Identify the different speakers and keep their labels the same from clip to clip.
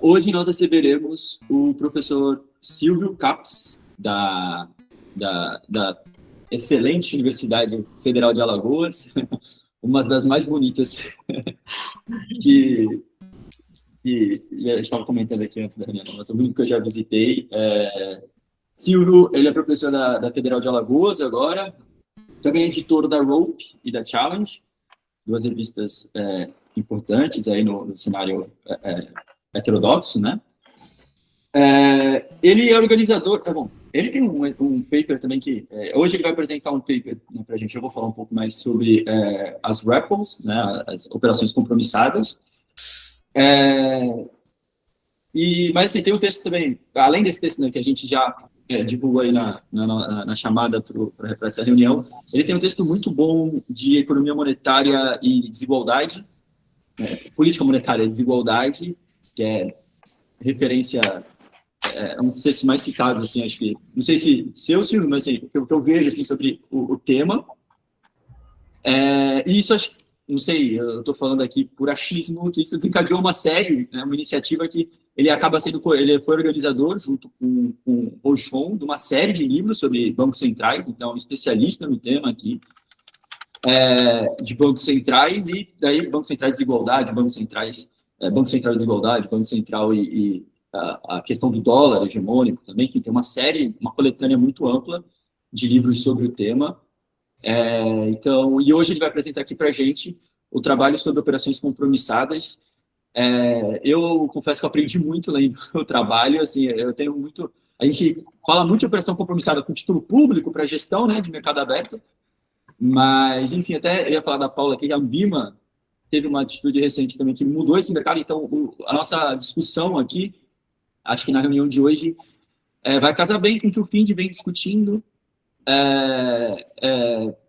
Speaker 1: Hoje nós receberemos o professor Silvio Caps, da excelente Universidade Federal de Alagoas, uma das mais bonitas que, que eu estava comentando aqui antes da reunião, mas muito que eu já visitei. Silvio, ele é professor da Federal de Alagoas agora, também é editor da Rope e da Challenge, duas revistas importantes aí no cenário heterodoxo, né? Ele é organizador, bom, ele tem um paper também que, hoje ele vai apresentar um paper, né, para a gente, eu vou falar um pouco mais sobre as RAPPLs, né, as operações compromissadas, mas assim, tem um texto também, além desse texto, né, que a gente já divulgou aí na chamada para essa reunião, ele tem um texto muito bom de economia monetária e desigualdade, política monetária e desigualdade, que é referência, é um dos textos mais citados, assim, acho que, não sei se eu, Silvio, mas assim, o que eu vejo, assim, sobre o tema, e isso, acho, não sei, eu estou falando aqui por achismo, que isso desencadeou uma série, né, uma iniciativa que ele acaba sendo, ele foi organizador, junto com o Rochon, de uma série de livros sobre bancos centrais, então, um especialista no tema aqui, de bancos centrais, e daí bancos centrais de desigualdade, bancos centrais, Banco Central de Desigualdade, Banco Central e a questão do dólar hegemônico também, que tem uma coletânea muito ampla de livros sobre o tema. Então, e hoje ele vai apresentar aqui para a gente o trabalho sobre operações compromissadas. Eu confesso que eu aprendi muito lendo o trabalho, assim, eu tenho muito... A gente fala muito de operação compromissada com título público para gestão, né, de mercado aberto, mas, enfim, até eu ia falar da Paula aqui, a Ambima teve uma atitude recente também que mudou esse mercado, então a nossa discussão aqui, acho que na reunião de hoje, vai casar bem com o que o FIND vem discutindo. A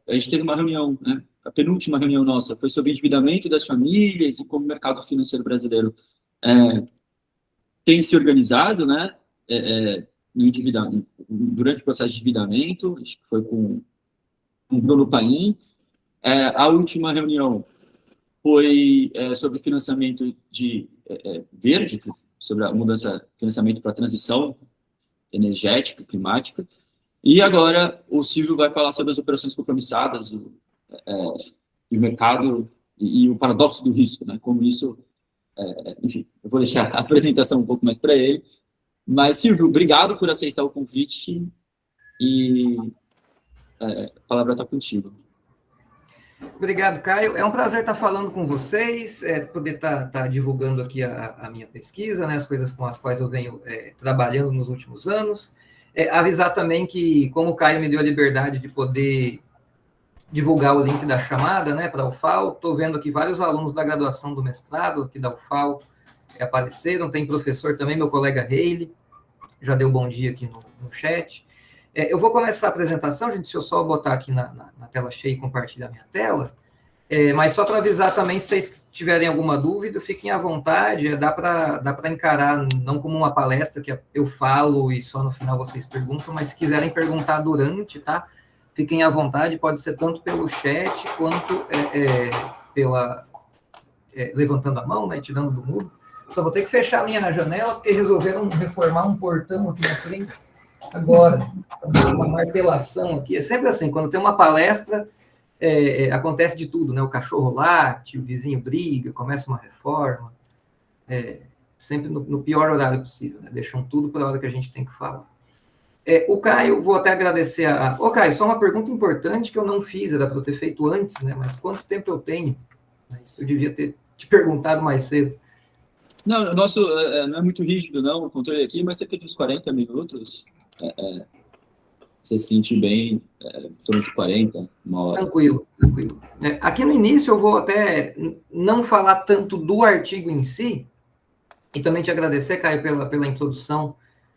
Speaker 1: gente teve uma reunião, né, a penúltima reunião nossa foi sobre endividamento das famílias e como o mercado financeiro brasileiro tem se organizado, né, durante o processo de endividamento, acho que foi com o Bruno Paim. A última reunião foi sobre financiamento verde, sobre a mudança, financiamento para a transição energética, climática. E agora o Silvio vai falar sobre as operações compromissadas, o mercado e o paradoxo do risco, né? Como isso, enfim, eu vou deixar a apresentação um pouco mais para ele. Mas, Silvio, obrigado por aceitar o convite e a palavra está contigo.
Speaker 2: Obrigado, Caio. É um prazer estar falando com vocês, poder estar divulgando aqui a minha pesquisa, né, as coisas com as quais eu venho trabalhando nos últimos anos. Avisar também que, como o Caio me deu a liberdade de poder divulgar o link da chamada, né, para a UFAL, estou vendo aqui vários alunos da graduação do mestrado aqui da UFAL apareceram, tem professor também, meu colega Reile, já deu bom dia aqui no chat. Eu vou começar a apresentação, gente, deixa eu só botar aqui na tela cheia e compartilhar minha tela, mas só para avisar também, se vocês tiverem alguma dúvida, fiquem à vontade, dá para encarar, não como uma palestra que eu falo e só no final vocês perguntam, mas se quiserem perguntar durante, tá? Fiquem à vontade, pode ser tanto pelo chat, quanto levantando a mão, né, tirando do mudo. Só vou ter que fechar a minha janela, porque resolveram reformar um portão aqui na frente. Agora, uma martelação aqui, é sempre assim, quando tem uma palestra, acontece de tudo, né? O cachorro late, o vizinho briga, começa uma reforma, sempre no pior horário possível, né? Deixam tudo para a hora que a gente tem que falar. O Caio, vou até agradecer Ô, Caio, só uma pergunta importante que eu não fiz, era para eu ter feito antes, né? Mas quanto tempo eu tenho? Isso eu devia ter te perguntado mais cedo.
Speaker 1: Não, o nosso não é muito rígido, não, o controle aqui, mas cerca de uns 40 minutos. Você se sente bem, em torno de 40, uma hora.
Speaker 2: Tranquilo. Aqui no início eu vou até não falar tanto do artigo em si, e também te agradecer, Caio, pela introdução,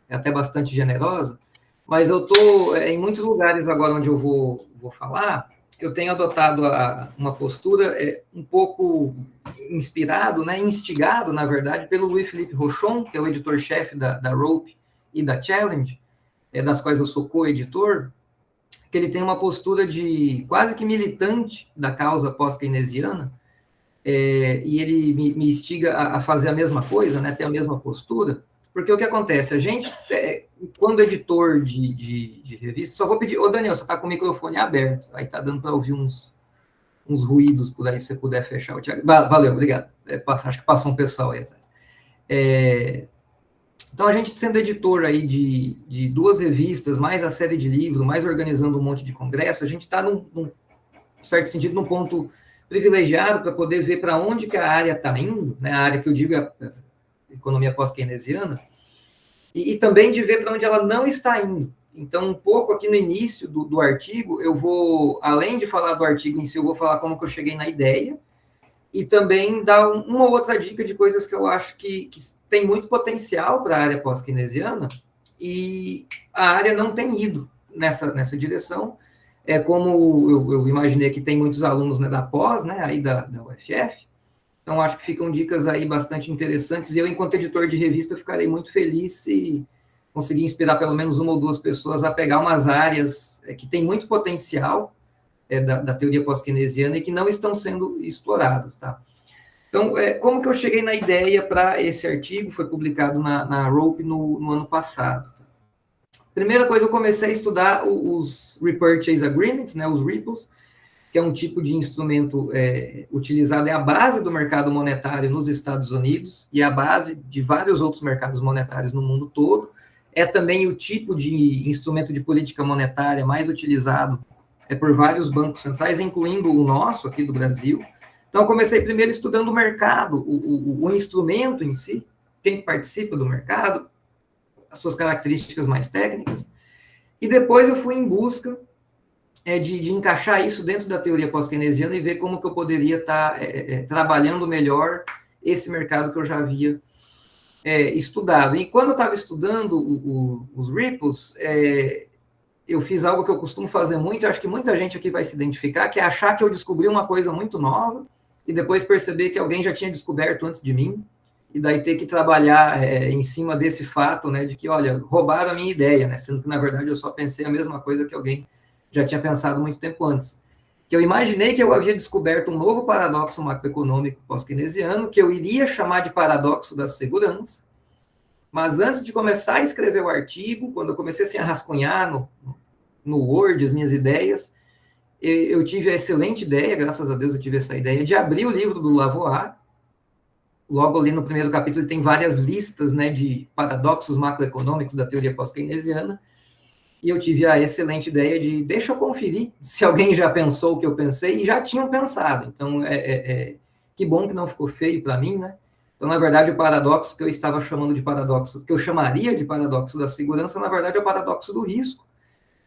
Speaker 2: até bastante generosa, mas eu estou em muitos lugares agora onde eu vou falar, eu tenho adotado uma postura um pouco inspirado, né, instigado, na verdade, pelo Louis-Philippe Rochon, que é o editor-chefe da Rope e da Challenge, das quais eu sou co-editor, que ele tem uma postura de quase que militante da causa pós-keynesiana, e ele me instiga a fazer a mesma coisa, né, ter a mesma postura, porque o que acontece? A gente, quando editor de revista, só vou pedir, ô Daniel, você está com o microfone aberto, aí está dando para ouvir uns ruídos por aí, se você puder fechar o Thiago. Valeu, obrigado. Acho que passou um pessoal aí atrás. Então, a gente sendo editor aí de 2 revistas, mais a série de livro, mais organizando um monte de congresso, a gente está, num certo sentido, num ponto privilegiado para poder ver para onde que a área está indo, né? A área que eu digo é a economia pós-keynesiana, e também de ver para onde ela não está indo. Então, um pouco aqui no início do artigo, eu vou, além de falar do artigo em si, eu vou falar como que eu cheguei na ideia, e também dar uma outra dica de coisas que eu acho que tem muito potencial para a área pós-keynesiana, e a área não tem ido nessa direção. Como eu imaginei que tem muitos alunos, né, da pós, né, aí da UFF, então acho que ficam dicas aí bastante interessantes, e eu, enquanto editor de revista, ficarei muito feliz se conseguir inspirar pelo menos 1 ou 2 pessoas a pegar umas áreas que tem muito potencial da teoria pós-keynesiana e que não estão sendo exploradas, tá? Então, como que eu cheguei na ideia para esse artigo? Foi publicado na Rope no ano passado. Primeira coisa, eu comecei a estudar os Repurchase Agreements, né, os repos, que é um tipo de instrumento utilizado, é a base do mercado monetário nos Estados Unidos e a base de vários outros mercados monetários no mundo todo. É também o tipo de instrumento de política monetária mais utilizado por vários bancos centrais, incluindo o nosso, aqui do Brasil. Então, eu comecei primeiro estudando o mercado, o instrumento em si, quem participa do mercado, as suas características mais técnicas, e depois eu fui em busca de encaixar isso dentro da teoria pós-keynesiana e ver como que eu poderia estar trabalhando melhor esse mercado que eu já havia estudado. E quando eu estava estudando os repos, eu fiz algo que eu costumo fazer muito, acho que muita gente aqui vai se identificar, que é achar que eu descobri uma coisa muito nova e depois perceber que alguém já tinha descoberto antes de mim, e daí ter que trabalhar em cima desse fato, né, de que, olha, roubaram a minha ideia, né, sendo que, na verdade, eu só pensei a mesma coisa que alguém já tinha pensado muito tempo antes. Que eu imaginei que eu havia descoberto um novo paradoxo macroeconômico pós-keynesiano, que eu iria chamar de paradoxo da segurança, mas antes de começar a escrever o artigo, quando eu comecei assim, a rascunhar no Word as minhas ideias, eu tive a excelente ideia, graças a Deus eu tive essa ideia, de abrir o livro do Lavoie. Logo ali no primeiro capítulo ele tem várias listas, né, de paradoxos macroeconômicos da teoria pós-keynesiana, e eu tive a excelente ideia de, deixa eu conferir se alguém já pensou o que eu pensei, e já tinham pensado. Então, que bom que não ficou feio para mim, né? Então, na verdade, o paradoxo que eu estava chamando de paradoxo, que eu chamaria de paradoxo da segurança, na verdade, é o paradoxo do risco,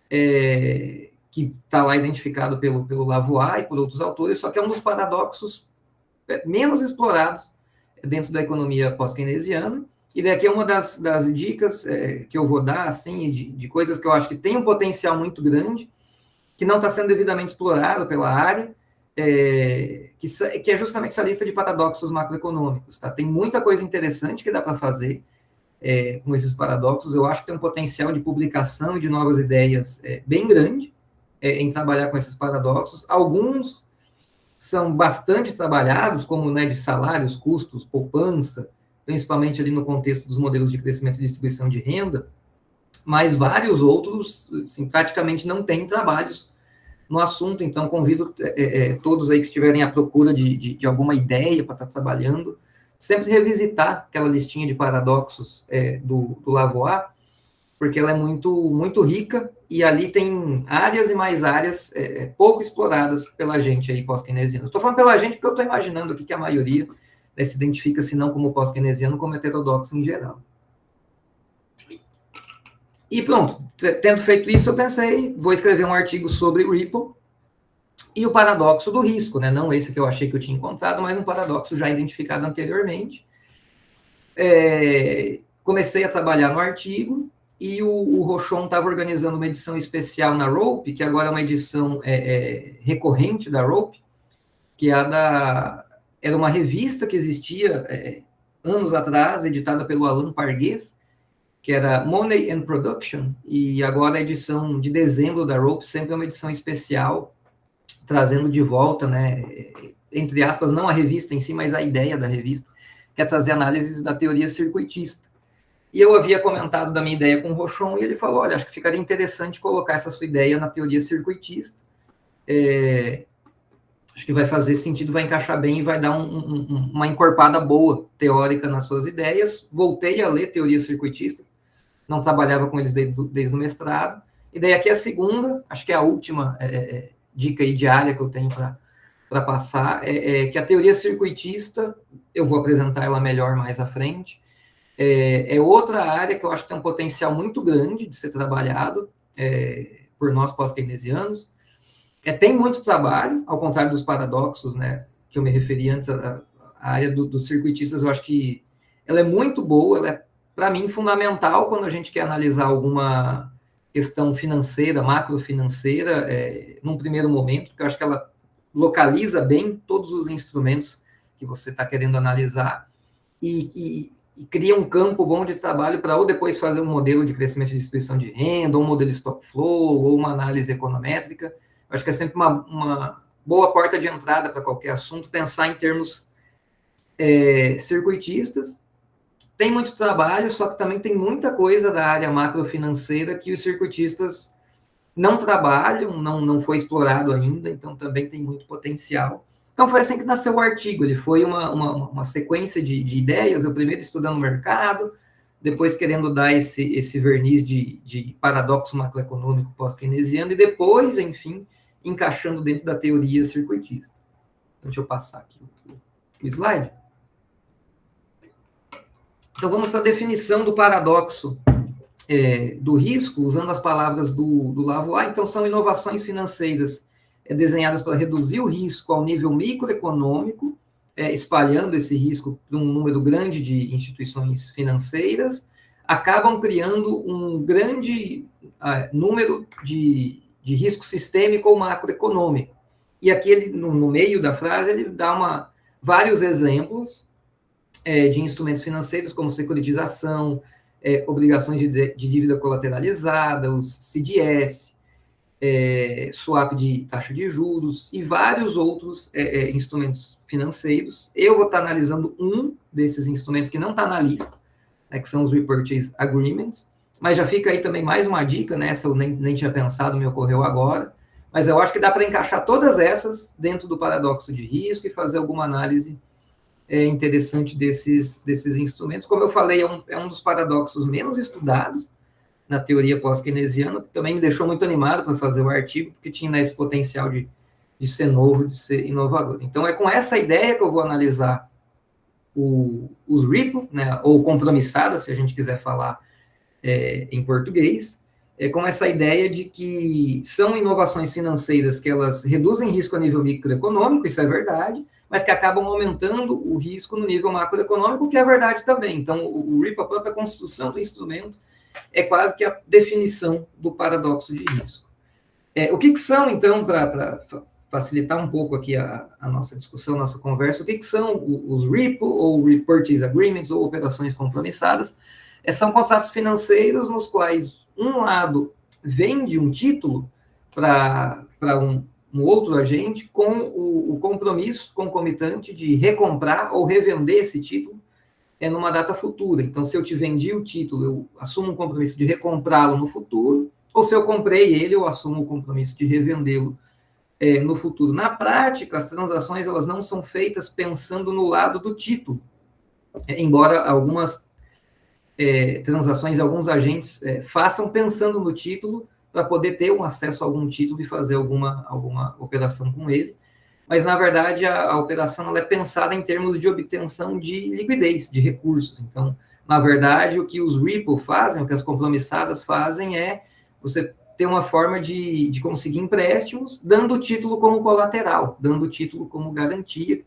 Speaker 2: que está lá identificado pelo Lavoie e por outros autores, só que é um dos paradoxos menos explorados dentro da economia pós-keynesiana. E daqui é uma das dicas que eu vou dar, assim, de coisas que eu acho que tem um potencial muito grande, que não está sendo devidamente explorado pela área, que é justamente essa lista de paradoxos macroeconômicos. Tá? Tem muita coisa interessante que dá para fazer com esses paradoxos. Eu acho que tem um potencial de publicação e de novas ideias bem grande em trabalhar com esses paradoxos. Alguns são bastante trabalhados, como, né, de salários, custos, poupança, principalmente ali no contexto dos modelos de crescimento e distribuição de renda, mas vários outros, assim, praticamente não têm trabalhos no assunto. Então convido todos aí que estiverem à procura de alguma ideia para estar trabalhando, sempre revisitar aquela listinha de paradoxos do Lavoie, porque ela é muito, muito rica, e ali tem áreas e mais áreas pouco exploradas pela gente aí pós-keynesiana. Estou falando pela gente porque eu estou imaginando aqui que a maioria se identifica, se não como pós-keynesiano, como heterodoxo em geral. E pronto, tendo feito isso, eu pensei, vou escrever um artigo sobre o Ripple e o paradoxo do risco, né? Não esse que eu achei que eu tinha encontrado, mas um paradoxo já identificado anteriormente. Comecei a trabalhar no artigo, e o Rochon estava organizando uma edição especial na Rope, que agora é uma edição recorrente da Rope, que era uma revista que existia anos atrás, editada pelo Alan Pargues, que era Money and Production, e agora a edição de dezembro da Rope sempre é uma edição especial, trazendo de volta, né, entre aspas, não a revista em si, mas a ideia da revista, que é trazer análises da teoria circuitista. E eu havia comentado da minha ideia com o Rochon, e ele falou, olha, acho que ficaria interessante colocar essa sua ideia na teoria circuitista. Acho que vai fazer sentido, vai encaixar bem e vai dar uma encorpada boa, teórica, nas suas ideias. Voltei a ler teoria circuitista, não trabalhava com eles desde o mestrado. E daí aqui a segunda, acho que é a última dica aí diária que eu tenho para passar, que a teoria circuitista, eu vou apresentar ela melhor mais à frente, é outra área que eu acho que tem um potencial muito grande de ser trabalhado por nós pós-keynesianos. Tem muito trabalho, ao contrário dos paradoxos, né, que eu me referi antes, a área dos circuitistas, eu acho que ela é muito boa, ela é, para mim, fundamental quando a gente quer analisar alguma questão financeira, macrofinanceira, num primeiro momento, porque eu acho que ela localiza bem todos os instrumentos que você está querendo analisar e cria um campo bom de trabalho para ou depois fazer um modelo de crescimento de distribuição de renda, ou um modelo stock flow, ou uma análise econométrica. Acho que é sempre uma boa porta de entrada para qualquer assunto, pensar em termos circuitistas. Tem muito trabalho, só que também tem muita coisa da área macrofinanceira que os circuitistas não trabalham, não foi explorado ainda, então também tem muito potencial. Então foi assim que nasceu o artigo, ele foi uma sequência de ideias, eu primeiro estudando o mercado, depois querendo dar esse verniz de paradoxo macroeconômico pós-keynesiano, e depois, enfim, encaixando dentro da teoria circuitista. Então, deixa eu passar aqui o slide. Então, vamos para a definição do paradoxo do risco, usando as palavras do Lavoie. Então, são inovações financeiras desenhadas para reduzir o risco ao nível microeconômico, espalhando esse risco para um número grande de instituições financeiras, acabam criando um grande número de risco sistêmico ou macroeconômico. E aqui, ele, no meio da frase, ele dá vários exemplos de instrumentos financeiros, como securitização, obrigações de dívida colateralizada, os CDS, swap de taxa de juros e vários outros instrumentos financeiros. Eu vou estar analisando um desses instrumentos que não está na lista, que são os Repurchase Agreements, mas já fica aí também mais uma dica, né? Essa eu nem tinha pensado, me ocorreu agora, mas eu acho que dá para encaixar todas essas dentro do paradoxo de risco e fazer alguma análise interessante desses instrumentos. Como eu falei, é um dos paradoxos menos estudados na teoria pós-keynesiana, que também me deixou muito animado para fazer o artigo, porque tinha esse potencial de ser novo, de ser inovador. Então, é com essa ideia que eu vou analisar os REPO, né, ou compromissadas, se a gente quiser falar em português, com essa ideia de que são inovações financeiras que elas reduzem risco a nível microeconômico, isso é verdade, mas que acabam aumentando o risco no nível macroeconômico, que é verdade também. Então, o REPO, a própria construção do instrumento, é quase que a definição do paradoxo de risco. O que são, então, para facilitar um pouco aqui a nossa discussão, a nossa conversa, o que são os REPO, ou Repurchase Agreements, ou operações compromissadas? São contratos financeiros nos quais um lado vende um título para um outro agente com o compromisso concomitante de recomprar ou revender esse título numa data futura. Então, se eu te vendi o título, eu assumo um compromisso de recomprá-lo no futuro, ou se eu comprei ele, eu assumo o compromisso de revendê-lo no futuro. Na prática, as transações elas não são feitas pensando no lado do título, embora algumas transações, alguns agentes façam pensando no título para poder ter um acesso a algum título e fazer alguma operação com ele. Mas, na verdade, a operação ela é pensada em termos de obtenção de liquidez, de recursos. Então, na verdade, o que os REPO fazem, o que as compromissadas fazem é você ter uma forma de conseguir empréstimos, dando o título como colateral, dando o título como garantia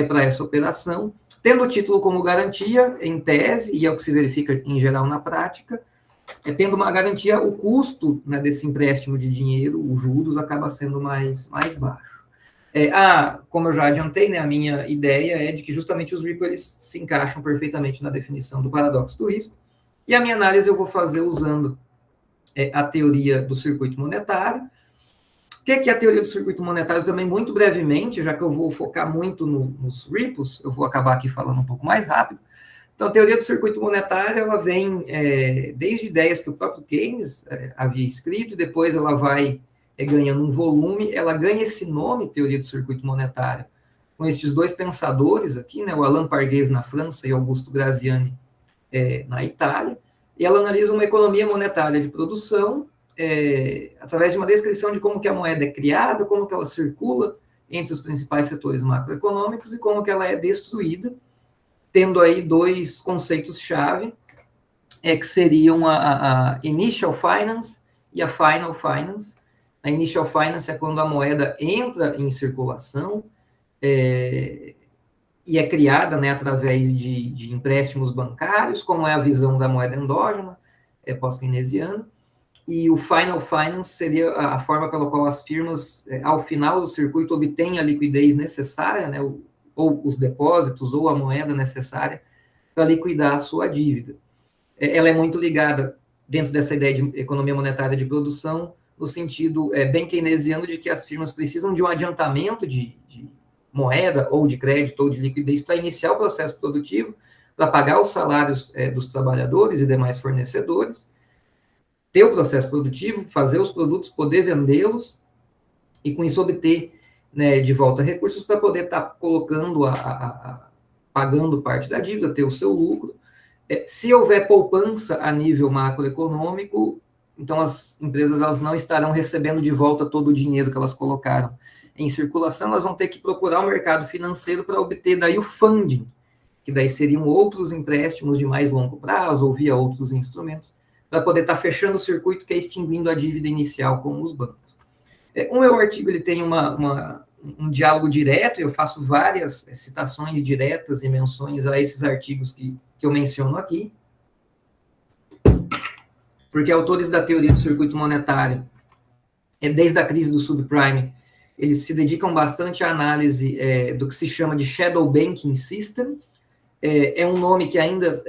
Speaker 2: para essa operação. Tendo o título como garantia, em tese, e é o que se verifica em geral na prática, tendo uma garantia, o custo, né, desse empréstimo de dinheiro, os juros, acaba sendo mais baixo. Como eu já adiantei, né, a minha ideia é de que justamente os REPO eles se encaixam perfeitamente na definição do paradoxo do risco, e a minha análise eu vou fazer usando a teoria do circuito monetário, O que é a teoria do circuito monetário? Também, muito brevemente, já que eu vou focar muito nos repos, eu vou acabar aqui falando um pouco mais rápido. Então, a teoria do circuito monetário, ela vem desde ideias que o próprio Keynes havia escrito, depois ela vai ganhando um volume, ela ganha esse nome, teoria do circuito monetário, com esses dois pensadores aqui, né, o Alain Pargues na França e Augusto Graziani na Itália, e ela analisa uma economia monetária de produção através de uma descrição de como que a moeda é criada, como que ela circula entre os principais setores macroeconômicos e como que ela é destruída, tendo aí dois conceitos-chave, que seriam a Initial Finance e a Final Finance. A Initial Finance é quando a moeda entra em circulação e é criada, né, através de empréstimos bancários, como é a visão da moeda endógena, pós-keynesiana. E o Final Finance seria a forma pela qual as firmas, ao final do circuito, obtêm a liquidez necessária, né, ou os depósitos, ou a moeda necessária para liquidar a sua dívida. Ela é muito ligada, dentro dessa ideia de economia monetária de produção, no sentido bem keynesiano de que as firmas precisam de um adiantamento de moeda, ou de crédito, ou de liquidez, para iniciar o processo produtivo, para pagar os salários dos trabalhadores e demais fornecedores, ter o processo produtivo, fazer os produtos, poder vendê-los, e com isso obter, né, de volta recursos para poder estar colocando, pagando parte da dívida, ter o seu lucro. Se houver poupança a nível macroeconômico, então as empresas elas não estarão recebendo de volta todo o dinheiro que elas colocaram em circulação, elas vão ter que procurar o mercado financeiro para obter daí o funding, que daí seriam outros empréstimos de mais longo prazo, ou via outros instrumentos, para poder estar fechando o circuito que é extinguindo a dívida inicial com os bancos. O meu artigo ele tem um diálogo direto, eu faço várias citações diretas e menções a esses artigos que eu menciono aqui, porque autores da teoria do circuito monetário, desde a crise do subprime, eles se dedicam bastante à análise do que se chama de shadow banking system. É um nome que ainda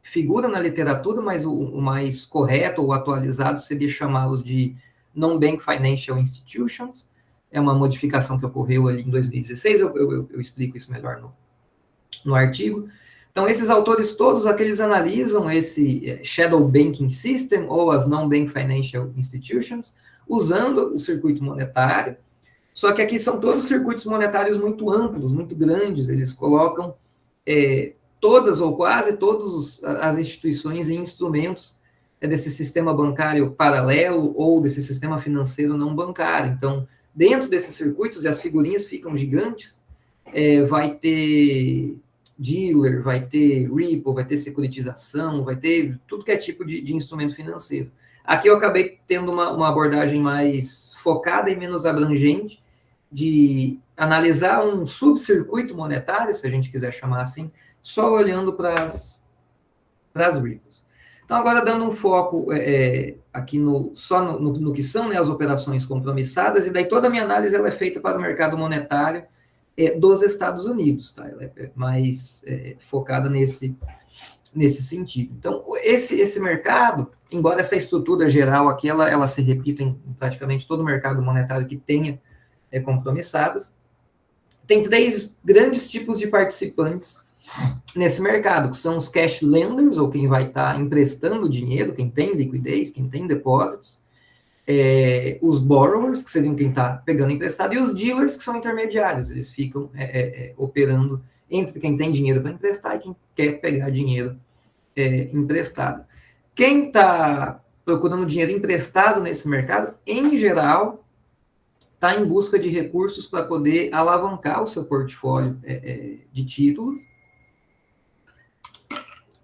Speaker 2: figura na literatura, mas o mais correto ou atualizado seria chamá-los de non-bank financial institutions. É uma modificação que ocorreu ali em 2016, eu explico isso melhor no artigo. Então, esses autores todos, aqueles analisam esse shadow banking system, ou as non-bank financial institutions, usando o circuito monetário, só que aqui são todos circuitos monetários muito amplos, muito grandes, eles colocam todas ou quase todas as instituições e instrumentos desse sistema bancário paralelo ou desse sistema financeiro não bancário. Então, dentro desses circuitos, e as figurinhas ficam gigantes, vai ter dealer, vai ter repo, vai ter securitização, vai ter tudo que é tipo de instrumento financeiro. Aqui eu acabei tendo uma abordagem mais focada e menos abrangente, de analisar um subcircuito monetário, se a gente quiser chamar assim, só olhando para as repos. Então, agora dando um foco aqui só no que são, né, as operações compromissadas, e daí toda a minha análise ela é feita para o mercado monetário dos Estados Unidos, tá? Ela é mais focada nesse sentido. Então, esse mercado, embora essa estrutura geral aqui, ela se repita em praticamente todo o mercado monetário que tenha compromissadas, tem três grandes tipos de participantes nesse mercado, que são os cash lenders, ou quem vai estar emprestando dinheiro, quem tem liquidez, quem tem depósitos, os borrowers, que seriam quem está pegando emprestado, e os dealers, que são intermediários, eles ficam operando entre quem tem dinheiro para emprestar e quem quer pegar dinheiro emprestado. Quem está procurando dinheiro emprestado nesse mercado, em geral, está em busca de recursos para poder alavancar o seu portfólio de títulos.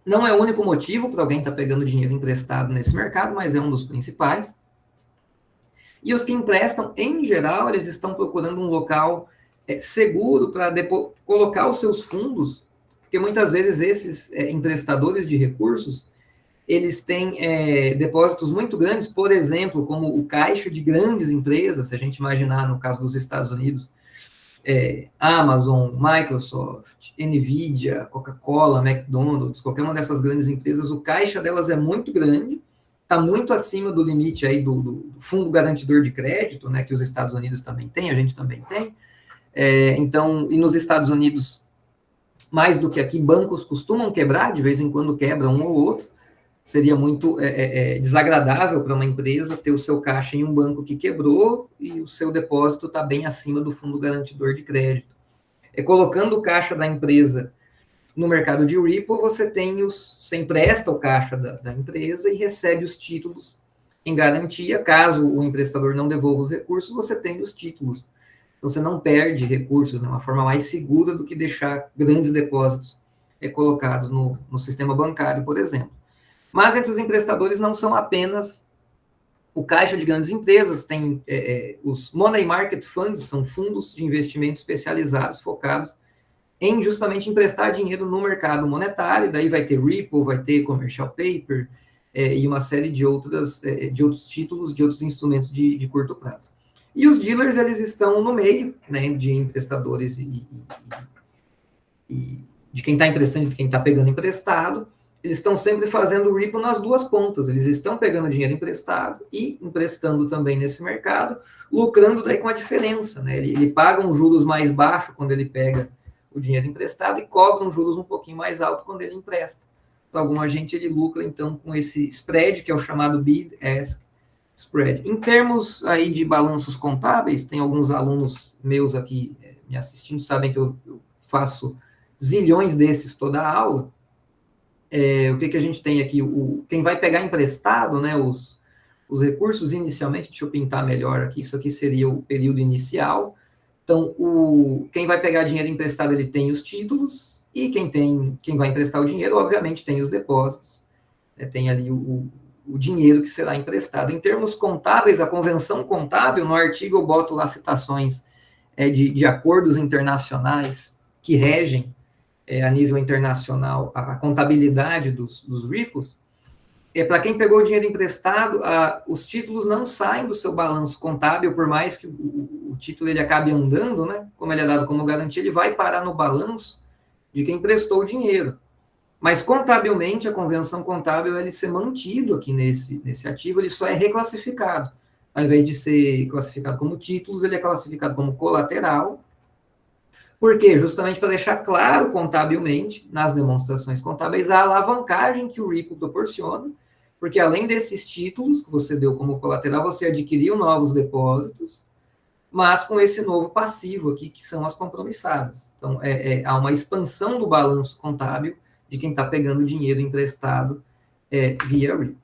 Speaker 2: Não é o único motivo para alguém estar pegando dinheiro emprestado nesse mercado, mas é um dos principais. E os que emprestam, em geral, eles estão procurando um local seguro para colocar os seus fundos, porque muitas vezes esses emprestadores de recursos, eles têm depósitos muito grandes, por exemplo, como o caixa de grandes empresas, se a gente imaginar no caso dos Estados Unidos, Amazon, Microsoft, Nvidia, Coca-Cola, McDonald's, qualquer uma dessas grandes empresas, o caixa delas é muito grande, está muito acima do limite aí do fundo garantidor de crédito, né, que os Estados Unidos também tem, a gente também tem. Então, e nos Estados Unidos, mais do que aqui, bancos costumam quebrar, de vez em quando quebra um ou outro. Seria muito desagradável para uma empresa ter o seu caixa em um banco que quebrou e o seu depósito está bem acima do fundo garantidor de crédito. Colocando o caixa da empresa no mercado de Ripple, você empresta o caixa da empresa e recebe os títulos em garantia. Caso o emprestador não devolva os recursos, você tem os títulos. Então, você não perde recursos, né? Uma forma mais segura do que deixar grandes depósitos colocados no sistema bancário, por exemplo. Mas entre os emprestadores não são apenas o caixa de grandes empresas, tem os Money Market Funds, são fundos de investimento especializados, focados em justamente emprestar dinheiro no mercado monetário. Daí vai ter Ripple, vai ter Commercial Paper e uma série de outros títulos, de outros instrumentos de curto prazo. E os dealers, eles estão no meio, né, de emprestadores e de quem está emprestando e de quem está pegando emprestado. Eles estão sempre fazendo o Ripple nas duas pontas. Eles estão pegando dinheiro emprestado e emprestando também nesse mercado, lucrando daí com a diferença, né? Ele paga um juros mais baixo quando ele pega o dinheiro emprestado e cobra um juros um pouquinho mais alto quando ele empresta. Para algum agente, ele lucra, então, com esse spread, que é o chamado bid-ask spread. Em termos aí de balanços contábeis, tem alguns alunos meus aqui me assistindo, sabem que eu faço zilhões desses toda a aula. O que a gente tem aqui? Quem vai pegar emprestado, né, os recursos inicialmente, deixa eu pintar melhor aqui, isso aqui seria o período inicial. Então, quem vai pegar dinheiro emprestado, ele tem os títulos, e quem vai emprestar o dinheiro, obviamente, tem os depósitos, tem ali o dinheiro que será emprestado. Em termos contábeis, a convenção contábil, no artigo eu boto lá citações de acordos internacionais que regem a nível internacional, a contabilidade dos Ripples. Para quem pegou o dinheiro emprestado, os títulos não saem do seu balanço contábil, por mais que o título ele acabe andando, né? Como ele é dado como garantia, ele vai parar no balanço de quem emprestou o dinheiro. Mas, contabilmente, a convenção contábil, ele ser mantido aqui nesse ativo, ele só é reclassificado. Ao invés de ser classificado como títulos, ele é classificado como colateral. Por quê? Justamente para deixar claro contabilmente, nas demonstrações contábeis, a alavancagem que o Ripple proporciona, porque além desses títulos que você deu como colateral, você adquiriu novos depósitos, mas com esse novo passivo aqui, que são as compromissadas. Então, há uma expansão do balanço contábil de quem está pegando dinheiro emprestado via Ripple.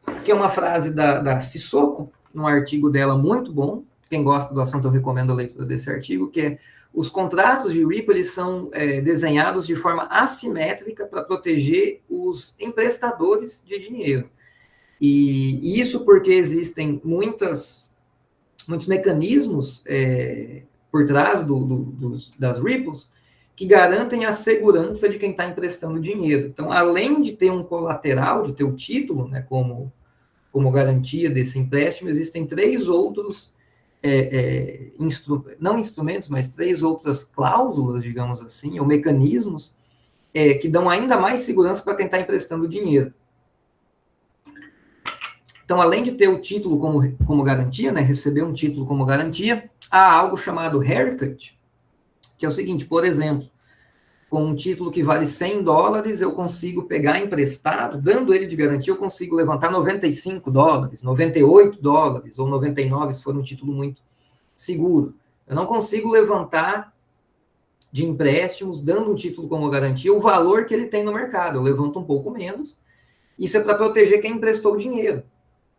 Speaker 2: Aqui é uma frase da Sissoko, num artigo dela muito bom. Quem gosta do assunto, eu recomendo a leitura desse artigo, que é: os contratos de Ripple, eles são desenhados de forma assimétrica para proteger os emprestadores de dinheiro. E isso porque existem muitos mecanismos por trás das Ripples que garantem a segurança de quem está emprestando dinheiro. Então, além de ter um colateral, de ter o título, né, como garantia desse empréstimo, existem três outros não instrumentos, mas três outras cláusulas, digamos assim, ou mecanismos, que dão ainda mais segurança para quem está emprestando dinheiro. Então, além de ter o título como garantia, né, receber um título como garantia, há algo chamado haircut, que é o seguinte: por exemplo, com um título que vale $100, eu consigo pegar emprestado, dando ele de garantia, eu consigo levantar $95, $98 ou 99, se for um título muito seguro. Eu não consigo levantar de empréstimos, dando um título como garantia, o valor que ele tem no mercado. Eu levanto um pouco menos. Isso é para proteger quem emprestou o dinheiro.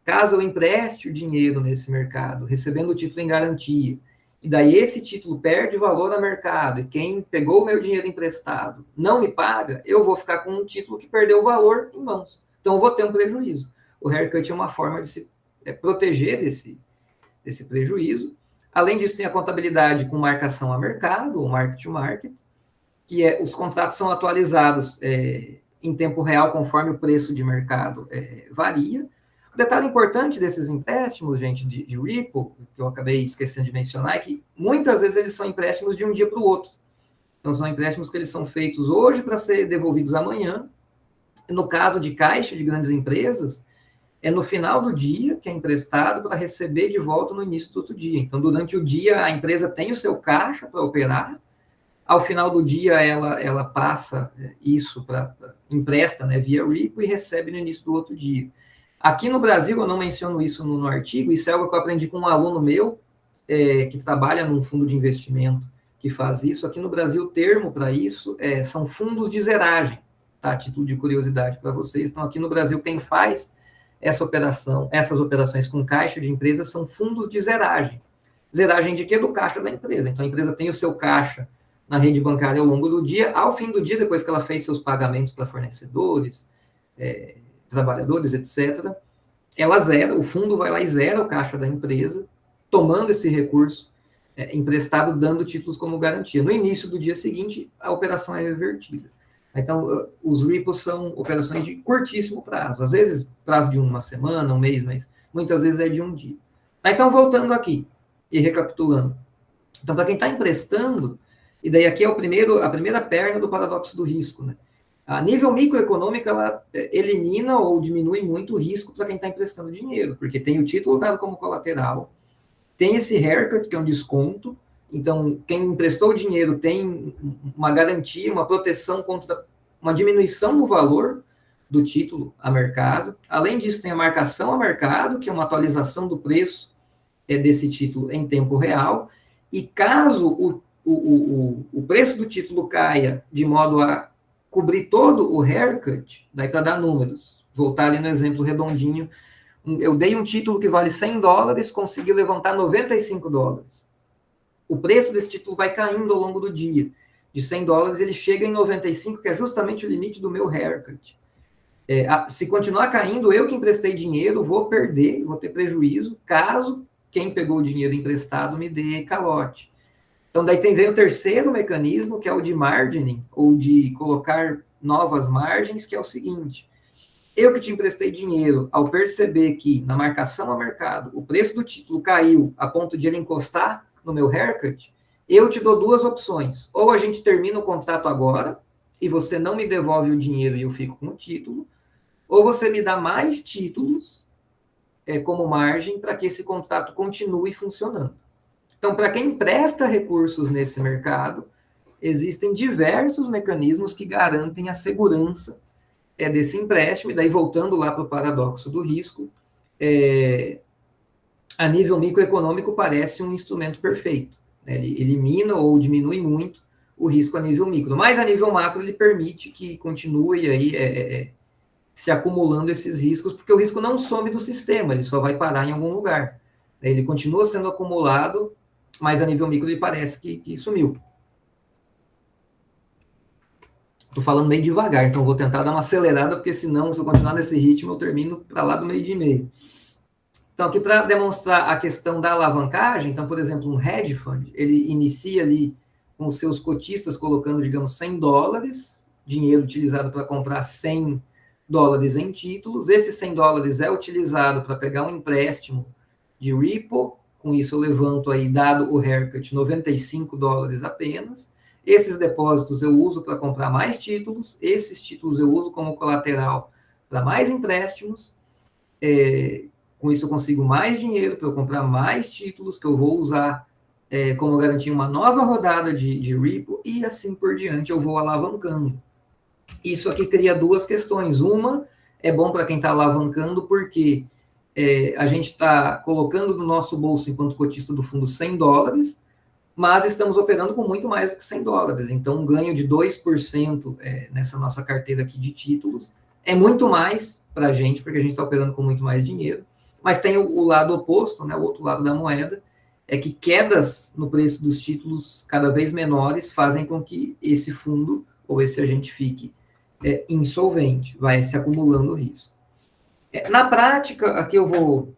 Speaker 2: Caso eu empreste o dinheiro nesse mercado, recebendo o título em garantia, e daí esse título perde valor no mercado, e quem pegou o meu dinheiro emprestado não me paga, eu vou ficar com um título que perdeu o valor em mãos. Então, eu vou ter um prejuízo. O haircut é uma forma de se proteger desse prejuízo. Além disso, tem a contabilidade com marcação a mercado, ou market to market, que os contratos são atualizados em tempo real, conforme o preço de mercado varia. O detalhe importante desses empréstimos, gente, de Ripple, que eu acabei esquecendo de mencionar, é que muitas vezes eles são empréstimos de um dia para o outro. Então, são empréstimos que eles são feitos hoje para ser devolvidos amanhã. No caso de caixa de grandes empresas, é no final do dia que é emprestado para receber de volta no início do outro dia. Então, durante o dia, a empresa tem o seu caixa para operar, ao final do dia, ela passa isso empresta, né, via repo e recebe no início do outro dia. Aqui no Brasil, eu não menciono isso no artigo, isso é algo que eu aprendi com um aluno meu, que trabalha num fundo de investimento que faz isso. Aqui no Brasil, o termo para isso são fundos de zeragem, tá? A título de curiosidade para vocês. Então, aqui no Brasil, quem faz essas operações com caixa de empresa são fundos de zeragem. Zeragem de quê? Do caixa da empresa. Então, a empresa tem o seu caixa na rede bancária ao longo do dia, ao fim do dia, depois que ela fez seus pagamentos para fornecedores, trabalhadores, etc., ela zera, o fundo vai lá e zera o caixa da empresa, tomando esse recurso emprestado, dando títulos como garantia. No início do dia seguinte, a operação é revertida. Então, os repos são operações de curtíssimo prazo, às vezes prazo de uma semana, um mês, mas muitas vezes é de um dia. Então, voltando aqui e recapitulando. Então, para quem está emprestando, e daí aqui é a primeira perna do paradoxo do risco, né? A nível microeconômico, ela elimina ou diminui muito o risco para quem está emprestando dinheiro, porque tem o título dado como colateral, tem esse haircut, que é um desconto, então quem emprestou o dinheiro tem uma garantia, uma proteção contra uma diminuição no valor do título a mercado. Além disso, tem a marcação a mercado, que é uma atualização do preço desse título em tempo real, e caso o preço do título caia de modo a cobrir todo o haircut, daí para dar números, voltar ali no exemplo redondinho, eu dei um título que vale $100, consegui levantar $95. O preço desse título vai caindo ao longo do dia. De $100, ele chega em 95, que é justamente o limite do meu haircut. Se continuar caindo, eu que emprestei dinheiro, vou perder, vou ter prejuízo, caso quem pegou o dinheiro emprestado me dê calote. Então, daí vem o terceiro mecanismo, que é o de margining, ou de colocar novas margens, que é o seguinte: eu que te emprestei dinheiro, ao perceber que na marcação a mercado o preço do título caiu a ponto de ele encostar no meu haircut, eu te dou duas opções. Ou a gente termina o contrato agora, e você não me devolve o dinheiro e eu fico com o título, ou você me dá mais títulos como margem para que esse contrato continue funcionando. Então, para quem empresta recursos nesse mercado, existem diversos mecanismos que garantem a segurança desse empréstimo. E daí, voltando lá para o paradoxo do risco, a nível microeconômico parece um instrumento perfeito, né? Ele elimina ou diminui muito o risco a nível micro, mas a nível macro ele permite que continue aí se acumulando esses riscos, porque o risco não some do sistema, ele só vai parar em algum lugar. Ele continua sendo acumulado, mas a nível micro ele parece que sumiu. Estou falando meio devagar, então vou tentar dar uma acelerada, porque senão, se eu continuar nesse ritmo, eu termino para lá do meio de e-mail. Então, aqui para demonstrar a questão da alavancagem, então, por exemplo, um hedge fund, ele inicia ali com os seus cotistas colocando, digamos, $100, dinheiro utilizado para comprar $100 em títulos. Esse $100 é utilizado para pegar um empréstimo de repo. Com isso eu levanto aí, dado o haircut, $95 apenas. Esses depósitos eu uso para comprar mais títulos, esses títulos eu uso como colateral para mais empréstimos. Com isso eu consigo mais dinheiro para eu comprar mais títulos, que eu vou usar como garantia uma nova rodada de repo, e assim por diante eu vou alavancando. Isso aqui cria duas questões. Uma, é bom para quem está alavancando, porque a gente está colocando no nosso bolso, enquanto cotista do fundo, $100, mas estamos operando com muito mais do que $100. Então, um ganho de 2% nessa nossa carteira aqui de títulos é muito mais para a gente, porque a gente está operando com muito mais dinheiro. Mas tem o lado oposto, né, o outro lado da moeda, é que quedas no preço dos títulos cada vez menores fazem com que esse fundo, ou esse agente, fique insolvente, vai se acumulando o risco. Na prática, aqui eu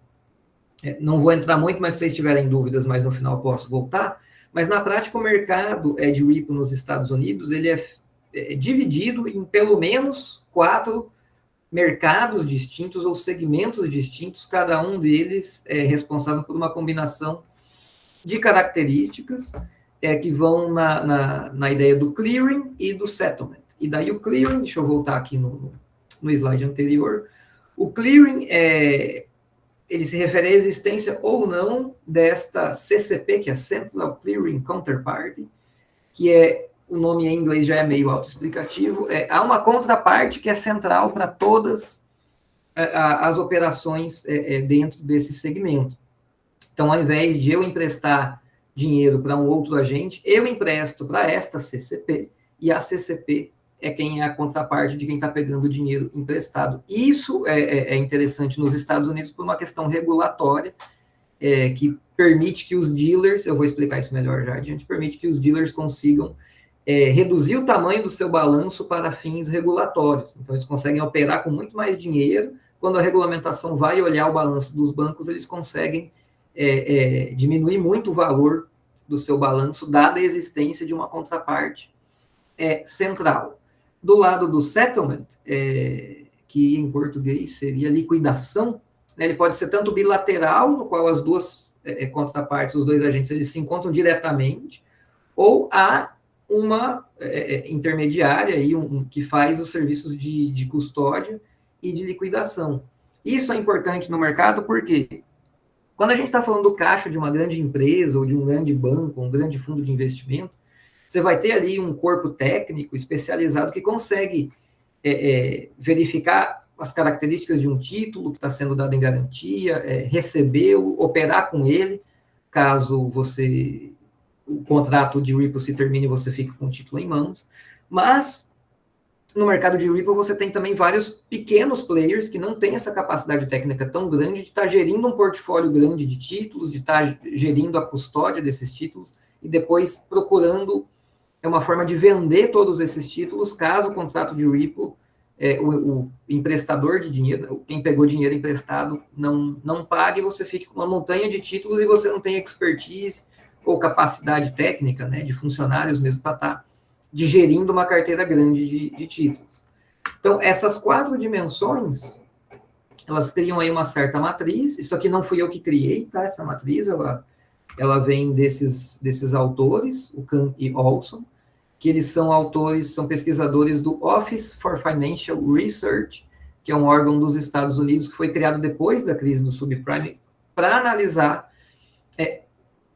Speaker 2: não vou entrar muito, mas se vocês tiverem dúvidas, mas no final eu posso voltar, mas na prática o mercado de repo nos Estados Unidos, ele é dividido em pelo menos 4 mercados distintos ou segmentos distintos, cada um deles é responsável por uma combinação de características que vão na ideia do clearing e do settlement. E daí o clearing, deixa eu voltar aqui no slide anterior, O clearing, ele se refere à existência ou não desta CCP, que é Central Clearing Counterparty, que o nome em inglês já é meio autoexplicativo. Há uma contraparte que é central para todas as operações dentro desse segmento. Então, ao invés de eu emprestar dinheiro para um outro agente, eu empresto para esta CCP, e a CCP é quem é a contraparte de quem está pegando o dinheiro emprestado. Isso é interessante nos Estados Unidos por uma questão regulatória, que permite que os dealers, eu vou explicar isso melhor já adiante, permite que os dealers consigam reduzir o tamanho do seu balanço para fins regulatórios. Então, eles conseguem operar com muito mais dinheiro. Quando a regulamentação vai olhar o balanço dos bancos, eles conseguem diminuir muito o valor do seu balanço, dada a existência de uma contraparte central. Do lado do settlement, que em português seria liquidação, né, ele pode ser tanto bilateral, no qual as duas contrapartes, os dois agentes, eles se encontram diretamente, ou há uma intermediária aí, que faz os serviços de custódia e de liquidação. Isso é importante no mercado porque quando a gente está falando do caixa de uma grande empresa ou de um grande banco, um grande fundo de investimento, você vai ter ali um corpo técnico especializado que consegue verificar as características de um título que está sendo dado em garantia, recebê-lo, operar com ele, caso o contrato de Ripple se termine e você fique com o título em mãos. Mas no mercado de Ripple você tem também vários pequenos players que não têm essa capacidade técnica tão grande de estar gerindo um portfólio grande de títulos, de estar gerindo a custódia desses títulos e depois procurando uma forma de vender todos esses títulos, caso o contrato de Ripple, o emprestador de dinheiro, quem pegou dinheiro emprestado, não pague, você fique com uma montanha de títulos e você não tem expertise ou capacidade técnica, né, de funcionários mesmo para estar digerindo uma carteira grande de títulos. Então, essas 4 dimensões, elas criam aí uma certa matriz. Isso aqui não fui eu que criei, tá? Essa matriz, ela vem desses autores, o Kahn e Olson, que eles são autores, são pesquisadores do Office for Financial Research, que é um órgão dos Estados Unidos que foi criado depois da crise do subprime para analisar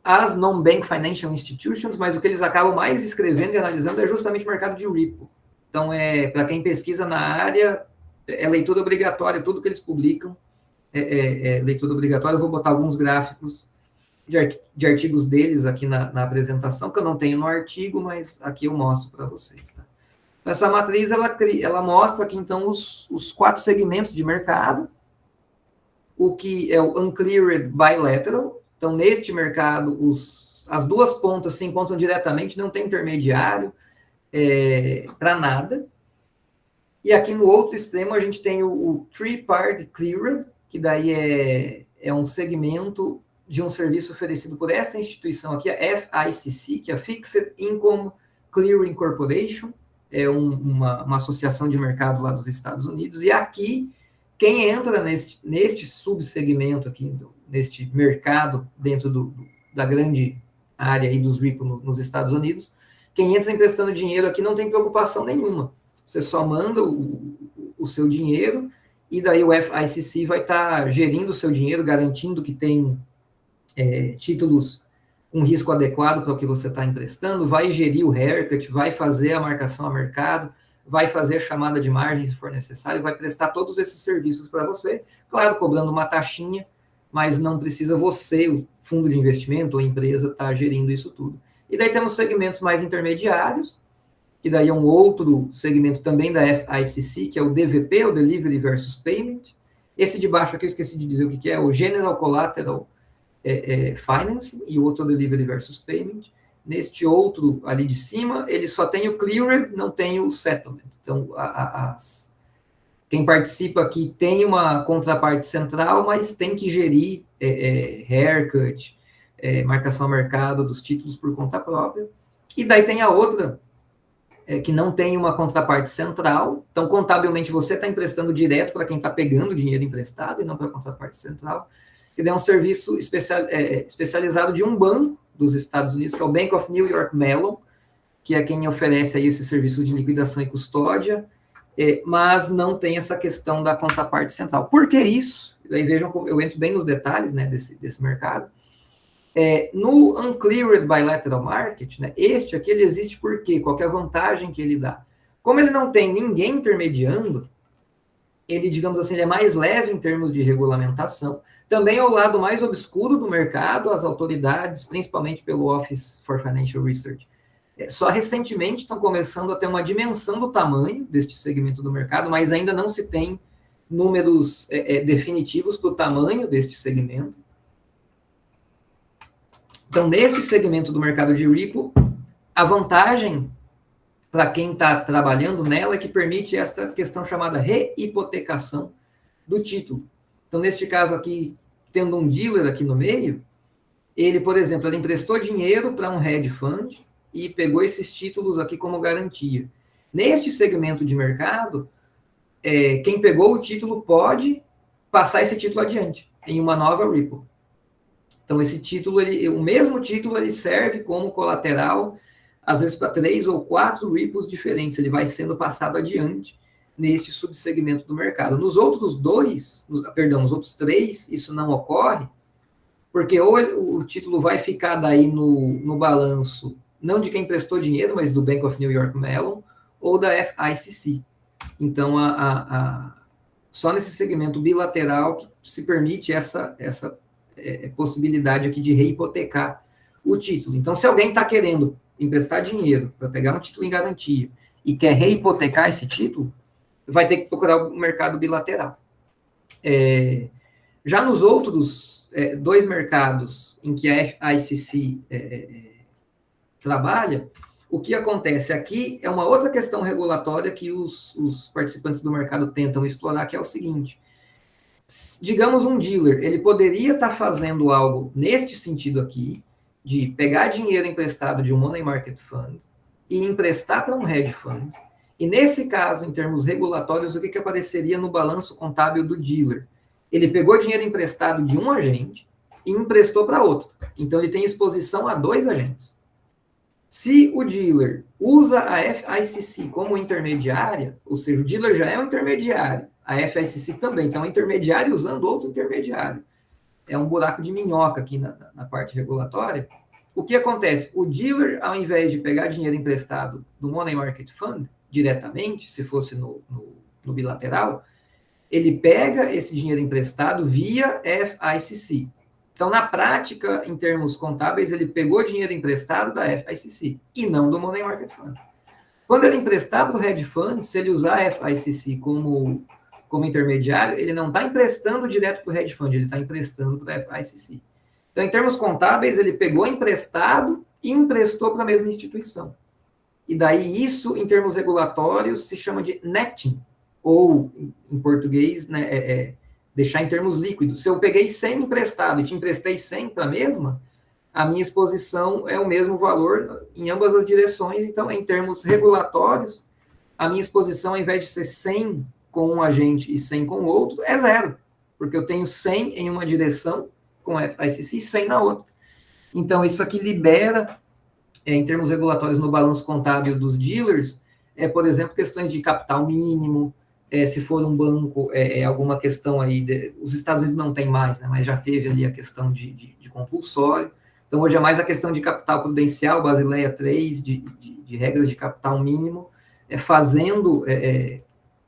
Speaker 2: as non-bank financial institutions, mas o que eles acabam mais escrevendo e analisando é justamente o mercado de Ripple. Então, para quem pesquisa na área, é leitura obrigatória, tudo que eles publicam é leitura obrigatória. Eu vou botar alguns gráficos de artigos deles aqui na apresentação, que eu não tenho no artigo, mas aqui eu mostro para vocês. Tá? Essa matriz, ela mostra aqui, então, os 4 segmentos de mercado, o que é o Uncleared Bilateral. Então, neste mercado, as duas pontas se encontram diretamente, não tem intermediário para nada. E aqui no outro extremo, a gente tem o Three-Party Cleared, que daí é um segmento de um serviço oferecido por esta instituição aqui, a FICC, que é a Fixed Income Clearing Corporation, é uma associação de mercado lá dos Estados Unidos. E aqui, quem entra neste subsegmento aqui, neste mercado dentro da grande área aí dos Ripple nos Estados Unidos, quem entra emprestando dinheiro aqui não tem preocupação nenhuma. Você só manda o seu dinheiro e daí o FICC vai estar gerindo o seu dinheiro, garantindo que tem títulos com risco adequado para o que você está emprestando, vai gerir o haircut, vai fazer a marcação a mercado, vai fazer a chamada de margem se for necessário, vai prestar todos esses serviços para você, claro, cobrando uma taxinha, mas não precisa você, o fundo de investimento ou empresa, estar gerindo isso tudo. E daí temos segmentos mais intermediários, que daí é um outro segmento também da FICC, que é o DVP, o Delivery versus Payment. Esse de baixo aqui eu esqueci de dizer o que é, o General Collateral Financing, e o outro Delivery versus Payment. Neste outro ali de cima, ele só tem o Cleared, não tem o Settlement. Então, quem participa aqui tem uma contraparte central, mas tem que gerir haircut, marcação a mercado dos títulos por conta própria. E daí tem a outra, que não tem uma contraparte central. Então, contabilmente, você está emprestando direto para quem está pegando dinheiro emprestado e não para a contraparte central. Que é um serviço especializado de um banco dos Estados Unidos, que é o Bank of New York Mellon, que é quem oferece aí esse serviço de liquidação e custódia mas não tem essa questão da contraparte central. Por que isso? Aí vejam como eu entro bem nos detalhes, né, desse mercado. No Uncleared Bilateral Market, né, este aqui ele existe por quê? Qual que é a vantagem que ele dá? Como ele não tem ninguém intermediando, ele, digamos assim, ele é mais leve em termos de regulamentação. Também é o lado mais obscuro do mercado, as autoridades, principalmente pelo Office for Financial Research, só recentemente estão começando a ter uma dimensão do tamanho deste segmento do mercado, mas ainda não se tem números definitivos para o tamanho deste segmento. Então, neste segmento do mercado de Ripple, a vantagem para quem está trabalhando nela é que permite esta questão chamada rehipotecação do título. Então, neste caso aqui, tendo um dealer aqui no meio, ele, por exemplo, ele emprestou dinheiro para um hedge fund e pegou esses títulos aqui como garantia. Neste segmento de mercado, quem pegou o título pode passar esse título adiante em uma nova Ripple. Então, esse título, o mesmo título, ele serve como colateral, às vezes para 3 ou 4 Ripples diferentes. Ele vai sendo passado adiante neste subsegmento do mercado. Nos outros 3, isso não ocorre, porque ou o título vai ficar daí no balanço, não de quem prestou dinheiro, mas do Bank of New York Mellon, ou da FICC. Então, só nesse segmento bilateral que se permite essa possibilidade aqui de rehipotecar o título. Então, se alguém está querendo emprestar dinheiro para pegar um título em garantia e quer rehipotecar esse título, vai ter que procurar o mercado bilateral. Já nos outros 2 mercados em que a FICC trabalha, o que acontece aqui é uma outra questão regulatória que os participantes do mercado tentam explorar, que é o seguinte: digamos um dealer, ele poderia estar fazendo algo neste sentido aqui, de pegar dinheiro emprestado de um money market fund e emprestar para um hedge fund. E nesse caso, em termos regulatórios, o que apareceria no balanço contábil do dealer? Ele pegou dinheiro emprestado de um agente e emprestou para outro. Então, ele tem exposição a 2 agentes. Se o dealer usa a FICC como intermediária, ou seja, o dealer já é um intermediário, a FICC também, então é um intermediário usando outro intermediário. É um buraco de minhoca aqui na parte regulatória. O que acontece? O dealer, ao invés de pegar dinheiro emprestado do Money Market Fund, diretamente, se fosse no bilateral, ele pega esse dinheiro emprestado via FICC. Então, na prática, em termos contábeis, ele pegou dinheiro emprestado da FICC e não do Money Market Fund. Quando ele emprestar para o hedge fund, se ele usar a FICC como intermediário, ele não está emprestando direto para o hedge fund, ele está emprestando para a FICC. Então, em termos contábeis, ele pegou emprestado e emprestou para a mesma instituição. E daí isso, em termos regulatórios, se chama de netting, ou, em português, né, deixar em termos líquidos. Se eu peguei 100 emprestado e te emprestei 100 para a mesma, a minha exposição é o mesmo valor em ambas as direções. Então, em termos regulatórios, a minha exposição, ao invés de ser 100 com um agente e 100 com o outro, é 0, porque eu tenho 100 em uma direção com a FICC e 100 na outra. Então, isso aqui libera, em termos regulatórios, no balanço contábil dos dealers, por exemplo, questões de capital mínimo, se for um banco, alguma questão aí, os Estados Unidos não tem mais, né, mas já teve ali a questão de compulsório. Então, hoje é mais a questão de capital prudencial, Basileia 3, de regras de capital mínimo, fazendo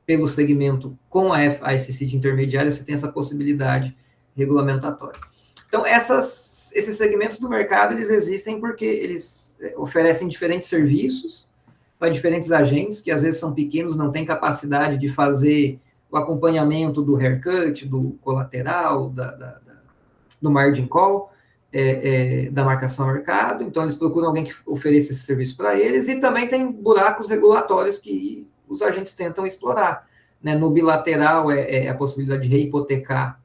Speaker 2: pelo segmento com a FICC de intermediária, você tem essa possibilidade regulamentatória. Então, esses segmentos do mercado, eles existem porque eles oferecem diferentes serviços para diferentes agentes, que às vezes são pequenos, não têm capacidade de fazer o acompanhamento do haircut, do colateral, do margin call, da marcação a mercado. Então, eles procuram alguém que ofereça esse serviço para eles, e também tem buracos regulatórios que os agentes tentam explorar. Né? No bilateral, a possibilidade de rehipotecar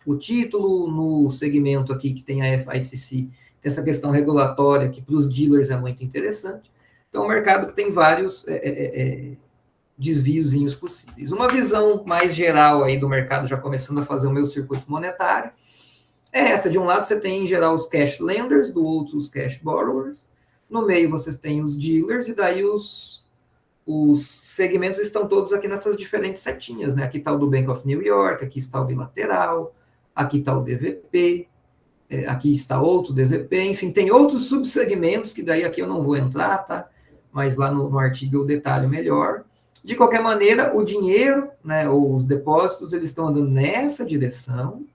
Speaker 2: o título. No segmento aqui que tem a FICC, tem essa questão regulatória que para os dealers é muito interessante. Então, é um mercado que tem vários desviozinhos possíveis. Uma visão mais geral aí do mercado, já começando a fazer o meu circuito monetário, é essa. De um lado, você tem, em geral, os cash lenders, do outro, os cash borrowers. No meio, vocês têm os dealers, e daí os os segmentos estão todos aqui nessas diferentes setinhas, né? Aqui está o do Bank of New York, aqui está o bilateral, aqui está o DVP, aqui está outro DVP, enfim, tem outros subsegmentos que daí aqui eu não vou entrar, tá? Mas lá no artigo eu detalho melhor. De qualquer maneira, o dinheiro, né, ou os depósitos, eles estão andando nessa direção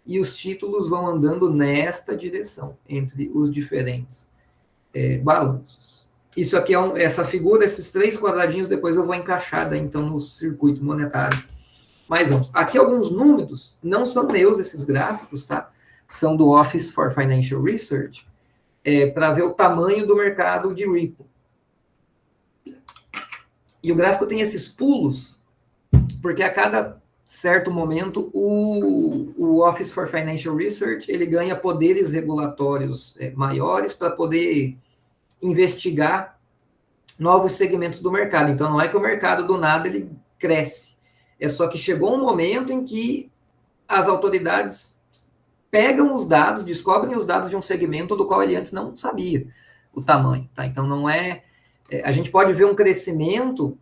Speaker 2: e os títulos vão andando nesta direção, entre os diferentes balanços. Isso aqui essa figura, esses 3 quadradinhos, depois eu vou encaixar daí, então, no circuito monetário mais amplo. Aqui alguns números, não são meus esses gráficos, tá? São do Office for Financial Research, para ver o tamanho do mercado de repo. E o gráfico tem esses pulos, porque a cada certo momento o Office for Financial Research ele ganha poderes regulatórios maiores para poder investigar novos segmentos do mercado. Então, não é que o mercado do nada ele cresce. É só que chegou um momento em que as autoridades pegam os dados, descobrem os dados de um segmento do qual ele antes não sabia o tamanho. Tá? Então, não é... A gente pode ver um crescimento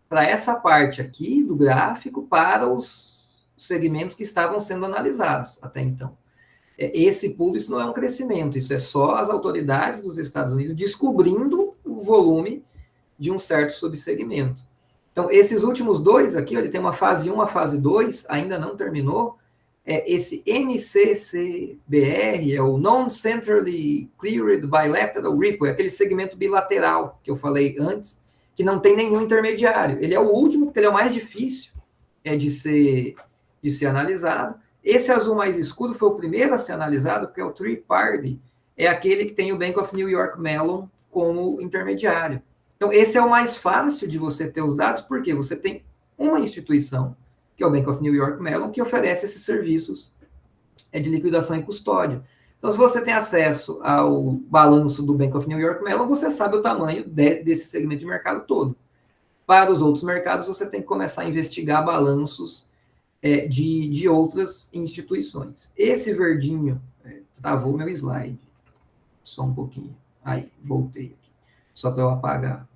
Speaker 2: para essa parte aqui do gráfico para os segmentos que estavam sendo analisados até então. Esse pulo, isso não é um crescimento, isso é só as autoridades dos Estados Unidos descobrindo o volume de um certo subsegmento. Então, esses últimos 2 aqui, ele tem uma fase 1, uma fase 2, ainda não terminou. Esse NCCBR é o Non-Centrally Cleared Bilateral Repo, é aquele segmento bilateral que eu falei antes, que não tem nenhum intermediário. Ele é o último, porque ele é o mais difícil de ser analisado. Esse azul mais escuro foi o primeiro a ser analisado, porque é o Three-Party, é aquele que tem o Bank of New York Mellon como intermediário. Então, esse é o mais fácil de você ter os dados, porque você tem uma instituição, que é o Bank of New York Mellon, que oferece esses serviços de liquidação e custódia. Então, se você tem acesso ao balanço do Bank of New York Mellon, você sabe o tamanho desse segmento de mercado todo. Para os outros mercados, você tem que começar a investigar balanços de outras instituições. Esse verdinho, travou meu slide, só um pouquinho. Aí, voltei aqui, só para eu apagar.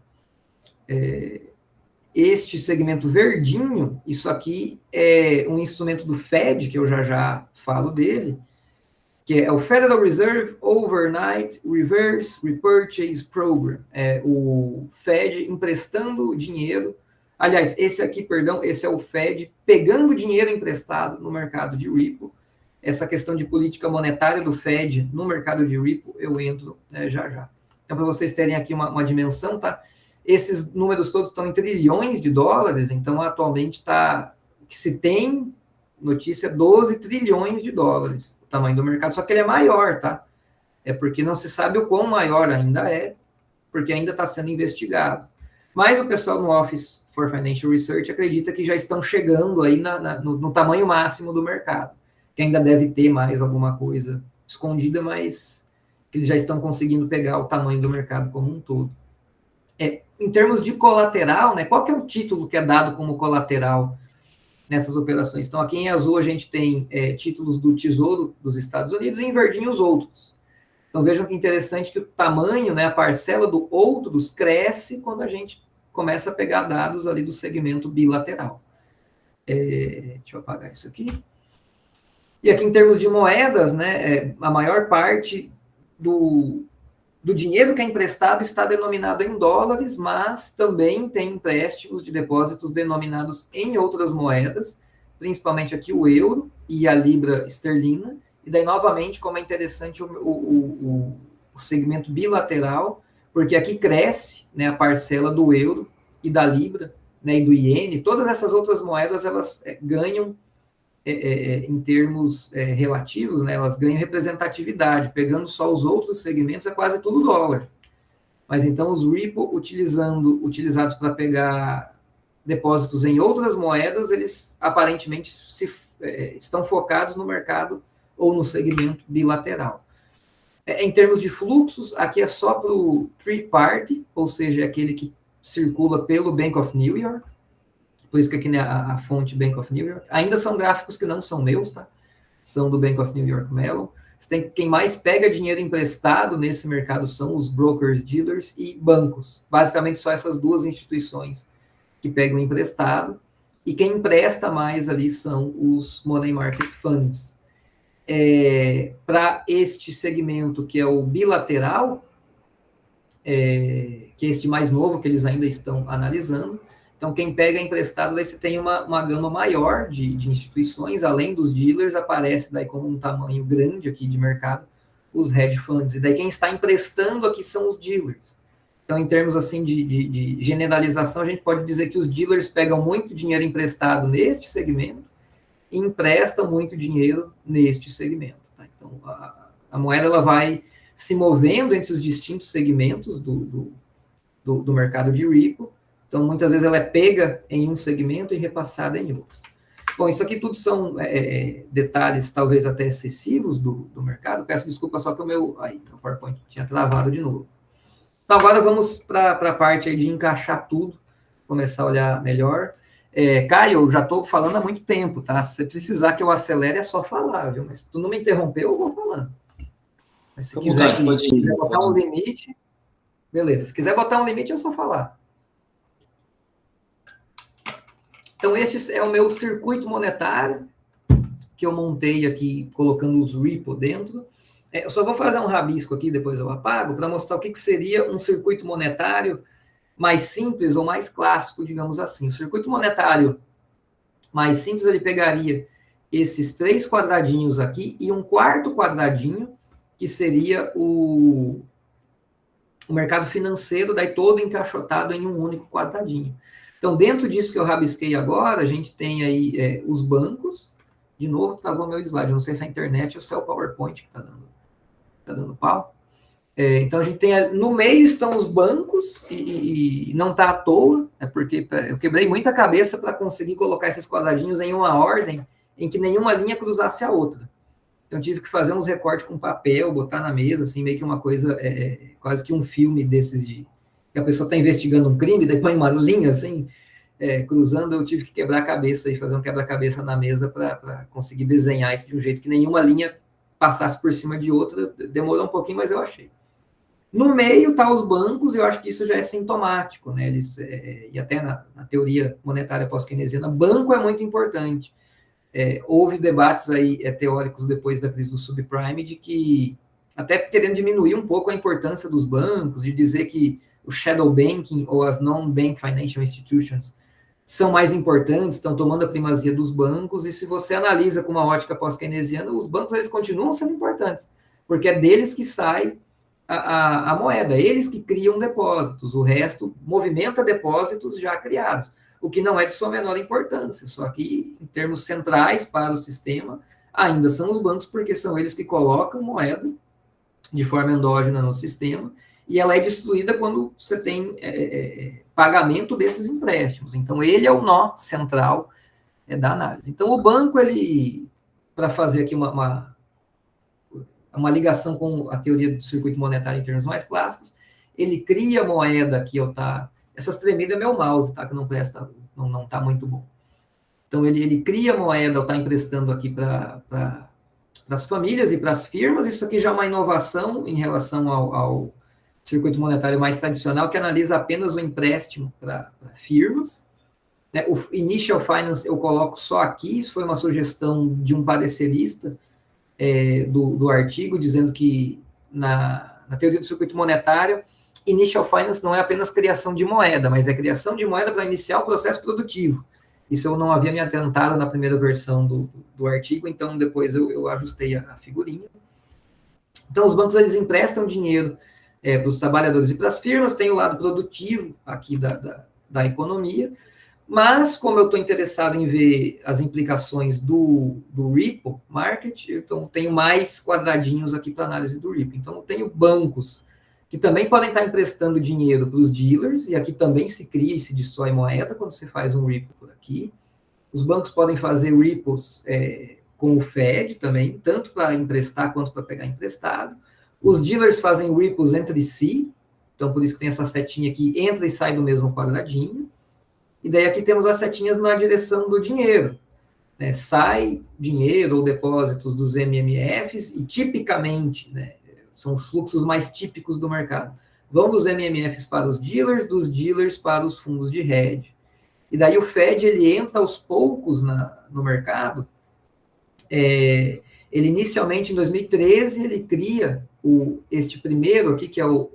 Speaker 2: Este segmento verdinho, isso aqui é um instrumento do Fed, que eu já falo dele, que é o Federal Reserve Overnight Reverse Repurchase Program. É o Fed emprestando dinheiro. Aliás, esse aqui, perdão, esse é o Fed pegando dinheiro emprestado no mercado de repo. Essa questão de política monetária do Fed no mercado de repo, eu entro já. Então, para vocês terem aqui uma dimensão, tá? Esses números todos estão em trilhões de dólares, então atualmente o que se tem notícia 12 trilhões de dólares, o tamanho do mercado, só que ele é maior, tá? É porque não se sabe o quão maior ainda é, porque ainda está sendo investigado. Mas o pessoal no Office for Financial Research acredita que já estão chegando aí no tamanho máximo do mercado, que ainda deve ter mais alguma coisa escondida, mas que eles já estão conseguindo pegar o tamanho do mercado como um todo. Em termos de colateral, né, qual que é o título que é dado como colateral nessas operações? Então, aqui em azul a gente tem títulos do Tesouro dos Estados Unidos e em verdinho os outros. Então, vejam que interessante que o tamanho, né, a parcela do outros cresce quando a gente começa a pegar dados ali do segmento bilateral. Deixa eu apagar isso aqui. E aqui em termos de moedas, né, a maior parte do dinheiro que é emprestado está denominado em dólares, mas também tem empréstimos de depósitos denominados em outras moedas, principalmente aqui o euro e a libra esterlina. E daí, novamente, como é interessante o segmento bilateral, porque aqui cresce, né, a parcela do euro e da libra, né, e do iene. Todas essas outras moedas, elas ganham em termos relativos, né, elas ganham representatividade. Pegando só os outros segmentos, é quase tudo dólar. Mas então os repo utilizados para pegar depósitos em outras moedas, eles aparentemente estão focados no mercado ou no segmento bilateral. Em termos de fluxos, aqui é só para o three-party, ou seja, aquele que circula pelo Bank of New York. Por isso que aqui, né, a fonte Bank of New York. Ainda são gráficos que não são meus, tá? São do Bank of New York Mellon. Quem mais pega dinheiro emprestado nesse mercado são os brokers, dealers e bancos. Basicamente, só essas duas instituições que pegam emprestado. E quem empresta mais ali são os money market funds. Para este segmento, que é o bilateral, que é este mais novo, que eles ainda estão analisando. Então, quem pega emprestado, daí você tem uma gama maior de instituições, além dos dealers, aparece daí como um tamanho grande aqui de mercado, os hedge funds. E daí quem está emprestando aqui são os dealers. Então, em termos assim de generalização, a gente pode dizer que os dealers pegam muito dinheiro emprestado neste segmento e emprestam muito dinheiro neste segmento. Tá? Então, a moeda ela vai se movendo entre os distintos segmentos do mercado de repo. Então, muitas vezes ela é pega em um segmento e repassada em outro. Bom, isso aqui tudo são detalhes talvez até excessivos do mercado. Peço desculpa só que o meu PowerPoint tinha travado de novo. Então, agora vamos para a parte aí de encaixar tudo, começar a olhar melhor. Caio, eu já estou falando há muito tempo, tá? Se você precisar que eu acelere, é só falar, viu? Mas se tu não me interrompeu, eu vou falando. Mas se quiser botar um limite, beleza. Se quiser botar um limite, é só falar. Então, esse é o meu circuito monetário, que eu montei aqui, colocando os repo dentro. Eu só vou fazer um rabisco aqui, depois eu apago, para mostrar o que seria um circuito monetário mais simples ou mais clássico, digamos assim. O circuito monetário mais simples, ele pegaria esses 3 quadradinhos aqui e um quarto quadradinho, que seria o mercado financeiro, daí todo encaixotado em um único quadradinho. Então, dentro disso que eu rabisquei agora, a gente tem aí os bancos. De novo, travou meu slide. Eu não sei se é a internet ou se é o PowerPoint que está dando pau. Então, a gente tem... No meio estão os bancos, e não está à toa, porque eu quebrei muita cabeça para conseguir colocar esses quadradinhos em uma ordem em que nenhuma linha cruzasse a outra. Então, eu tive que fazer uns recortes com papel, botar na mesa, assim, meio que uma coisa... quase que um filme desses de... que a pessoa está investigando um crime, daí põe umas linhas assim, cruzando. Eu tive que quebrar a cabeça e fazer um quebra-cabeça na mesa para conseguir desenhar isso de um jeito que nenhuma linha passasse por cima de outra. Demorou um pouquinho, mas eu achei. No meio tá os bancos, eu acho que isso já é sintomático, né? E até na teoria monetária pós-keynesiana, banco é muito importante. Houve debates aí teóricos depois da crise do subprime de que, até querendo diminuir um pouco a importância dos bancos, de dizer que o shadow banking ou as non-bank financial institutions são mais importantes, estão tomando a primazia dos bancos, e se você analisa com uma ótica pós-keynesiana, os bancos eles continuam sendo importantes, porque é deles que sai a moeda, eles que criam depósitos, o resto movimenta depósitos já criados, o que não é de sua menor importância, só que em termos centrais para o sistema, ainda são os bancos, porque são eles que colocam moeda de forma endógena no sistema, e ela é destruída quando você tem pagamento desses empréstimos. Então, ele é o nó central da análise. Então, o banco, ele, para fazer aqui uma ligação com a teoria do circuito monetário em termos mais clássicos, ele cria moeda aqui, essas tremidas é meu mouse, tá? Que não presta, não está muito bom. Então, ele cria moeda, ou está emprestando aqui para as famílias e para as firmas. Isso aqui já é uma inovação em relação ao circuito monetário mais tradicional, que analisa apenas o empréstimo para firmas. O Initial Finance eu coloco só aqui, isso foi uma sugestão de um parecerista do artigo, dizendo que na teoria do circuito monetário, Initial Finance não é apenas criação de moeda, mas é criação de moeda para iniciar o processo produtivo. Isso eu não havia me atentado na primeira versão do artigo, então depois eu ajustei a figurinha. Então, os bancos eles emprestam dinheiro para os trabalhadores e para as firmas, tem o lado produtivo aqui da economia, mas como eu estou interessado em ver as implicações do repo market, então tenho mais quadradinhos aqui para análise do repo. Então, eu tenho bancos que também podem estar emprestando dinheiro para os dealers, e aqui também se cria e se destrói moeda quando você faz um repo por aqui. Os bancos podem fazer repos com o Fed também, tanto para emprestar quanto para pegar emprestado. Os dealers fazem repos entre si, então por isso que tem essa setinha aqui, entra e sai do mesmo quadradinho. E daí aqui temos as setinhas na direção do dinheiro. né, sai dinheiro ou depósitos dos MMFs e tipicamente, né, são os fluxos mais típicos do mercado, vão dos MMFs para os dealers, dos dealers para os fundos de hedge. E daí o Fed, ele entra aos poucos no mercado. Ele inicialmente, em 2013, ele cria este primeiro aqui, que é o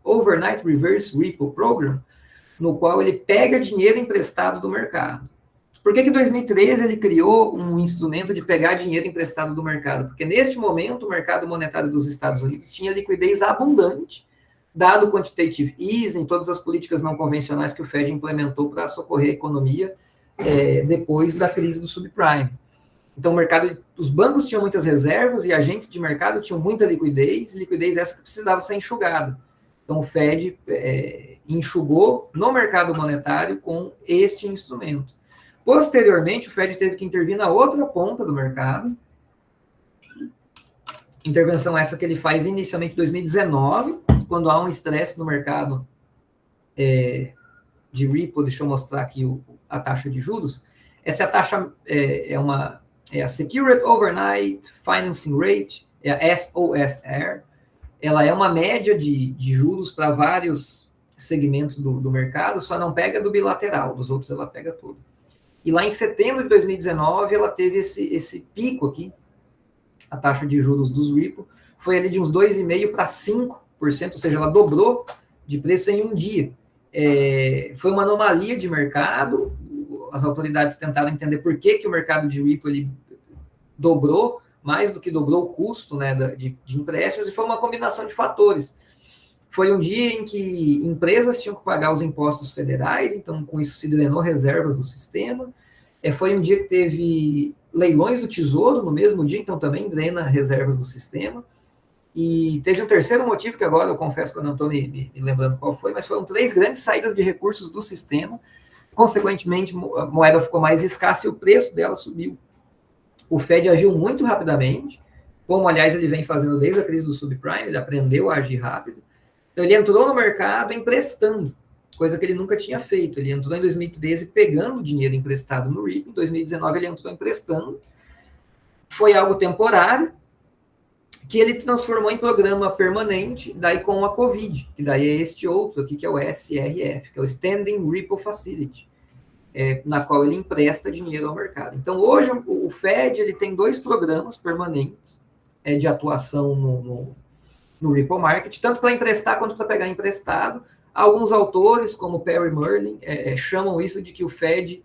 Speaker 2: Overnight Reverse Repo Program, no qual ele pega dinheiro emprestado do mercado. Por que em 2013 ele criou um instrumento de pegar dinheiro emprestado do mercado? Porque neste momento o mercado monetário dos Estados Unidos tinha liquidez abundante, dado o quantitative easing, todas as políticas não convencionais que o Fed implementou para socorrer a economia depois da crise do subprime. Então, o mercado, os bancos tinham muitas reservas e agentes de mercado tinham muita liquidez, e liquidez essa que precisava ser enxugada. Então, o Fed enxugou no mercado monetário com este instrumento. Posteriormente, o Fed teve que intervir na outra ponta do mercado. Intervenção essa que ele faz inicialmente em 2019, quando há um estresse no mercado de repo. Deixa eu mostrar aqui a taxa de juros. Essa é a taxa, é a Secured Overnight Financing Rate, é a SOFR. Ela é uma média de juros para vários segmentos do mercado, só não pega do bilateral, dos outros ela pega tudo. E lá em setembro de 2019, ela teve esse pico aqui, a taxa de juros dos repo, foi ali de uns 2,5% para 5%, ou seja, ela dobrou de preço em um dia. Foi uma anomalia de mercado, as autoridades tentaram entender por que o mercado de repo ele dobrou, mais do que dobrou o custo, né, de empréstimos, e foi uma combinação de fatores. Foi um dia em que empresas tinham que pagar os impostos federais, então com isso se drenou reservas do sistema. Foi um dia que teve leilões do Tesouro no mesmo dia, então também drena reservas do sistema. E teve um terceiro motivo, que agora eu confesso que eu não estou me lembrando qual foi, mas foram 3 grandes saídas de recursos do sistema. Consequentemente, a moeda ficou mais escassa e o preço dela subiu. O Fed agiu muito rapidamente, como, aliás, ele vem fazendo desde a crise do subprime, ele aprendeu a agir rápido. Então, ele entrou no mercado emprestando, coisa que ele nunca tinha feito. Ele entrou em 2013 pegando dinheiro emprestado no repo, em 2019 ele entrou emprestando. Foi algo temporário, que ele transformou em programa permanente, daí com a Covid, que daí é este outro aqui, que é o SRF, que é o Standing Repo Facility, na qual ele empresta dinheiro ao mercado. Então, hoje, o Fed ele tem 2 programas permanentes de atuação no repo market, tanto para emprestar quanto para pegar emprestado. Alguns autores, como Perry Merlin, chamam isso de que o Fed,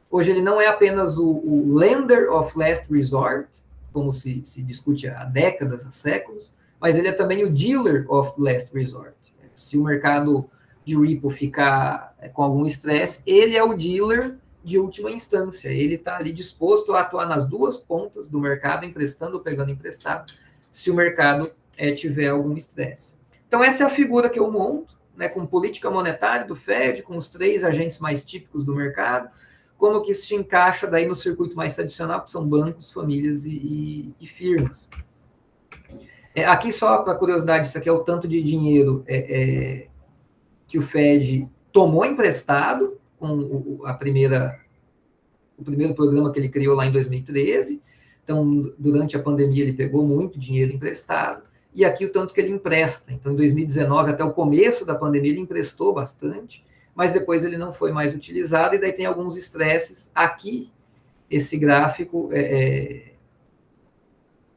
Speaker 2: hoje, ele não é apenas o lender of last resort, como se discute há décadas, há séculos, mas ele é também o dealer of last resort. Se o mercado de repo ficar com algum estresse, ele é o dealer de última instância. Ele está ali disposto a atuar nas 2 pontas do mercado, emprestando ou pegando emprestado, se o mercado tiver algum estresse. Então, essa é a figura que eu monto, né, com política monetária do Fed, com os 3 agentes mais típicos do mercado, como que isso se encaixa daí no circuito mais tradicional, que são bancos, famílias e firmas. Aqui, só para curiosidade, isso aqui é o tanto de dinheiro que o Fed tomou emprestado com o primeiro programa que ele criou lá em 2013. Então, durante a pandemia, ele pegou muito dinheiro emprestado. E aqui o tanto que ele empresta. Então, em 2019, até o começo da pandemia, ele emprestou bastante, mas depois ele não foi mais utilizado, e daí tem alguns estresses. Aqui, esse gráfico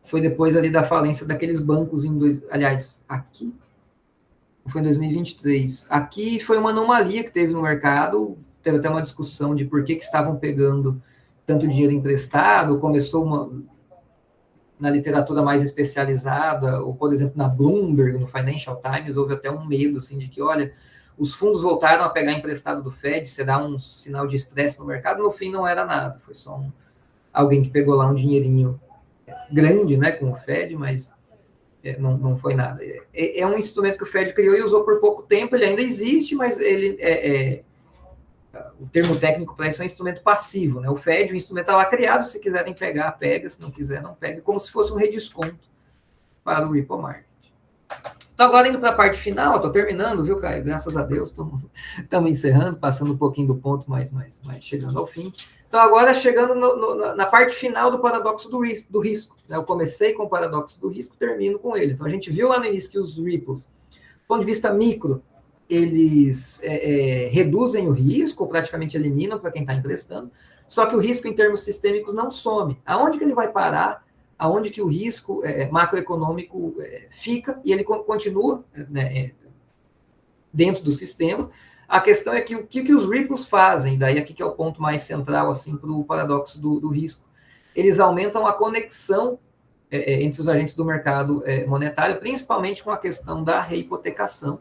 Speaker 2: foi depois ali da falência daqueles bancos, aliás, aqui foi em 2023. Aqui foi uma anomalia que teve no mercado, teve até uma discussão de por que estavam pegando tanto dinheiro emprestado, começou na literatura mais especializada, ou, por exemplo, na Bloomberg, no Financial Times, houve até um medo, assim, de que, olha, os fundos voltaram a pegar emprestado do Fed, será um sinal de estresse no mercado. No fim, não era nada, foi só alguém que pegou lá um dinheirinho grande, né, com o Fed, mas não foi nada. É um instrumento que o Fed criou e usou por pouco tempo, ele ainda existe, mas ele o termo técnico para isso é um instrumento passivo, né? O Fed, o instrumento está lá criado, se quiserem pegar, pega, se não quiser, não pega, como se fosse um redesconto para o repo market. Então, agora indo para a parte final, estou terminando, viu, Caio? Graças a Deus, estamos encerrando, passando um pouquinho do ponto, mas chegando ao fim. Então, agora chegando na parte final do paradoxo do risco. Né? Eu comecei com o paradoxo do risco, termino com ele. Então, a gente viu lá no início que os ripples, do ponto de vista micro, eles reduzem o risco, ou praticamente eliminam para quem está emprestando, só que o risco em termos sistêmicos não some. Aonde que ele vai parar? Aonde que o risco macroeconômico fica e ele continua, né, dentro do sistema. A questão é que o que os ripples fazem, daí aqui que é o ponto mais central assim, para o paradoxo do risco. Eles aumentam a conexão entre os agentes do mercado monetário, principalmente com a questão da rehipotecação.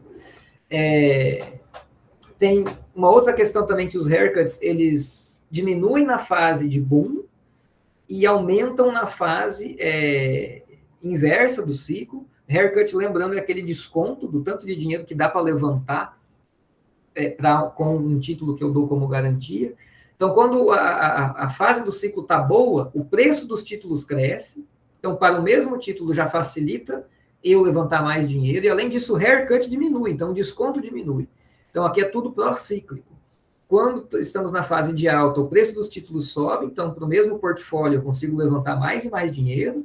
Speaker 2: Tem uma outra questão também que os haircuts, eles diminuem na fase de boom, e aumentam na fase inversa do ciclo. Haircut, lembrando, é aquele desconto do tanto de dinheiro que dá para levantar com um título que eu dou como garantia. Então, quando a fase do ciclo está boa, o preço dos títulos cresce. Então, para o mesmo título já facilita eu levantar mais dinheiro. E, além disso, o haircut diminui. Então, o desconto diminui. Então, aqui é tudo pró-cíclico. Quando estamos na fase de alta, o preço dos títulos sobe, então, para o mesmo portfólio, eu consigo levantar mais e mais dinheiro.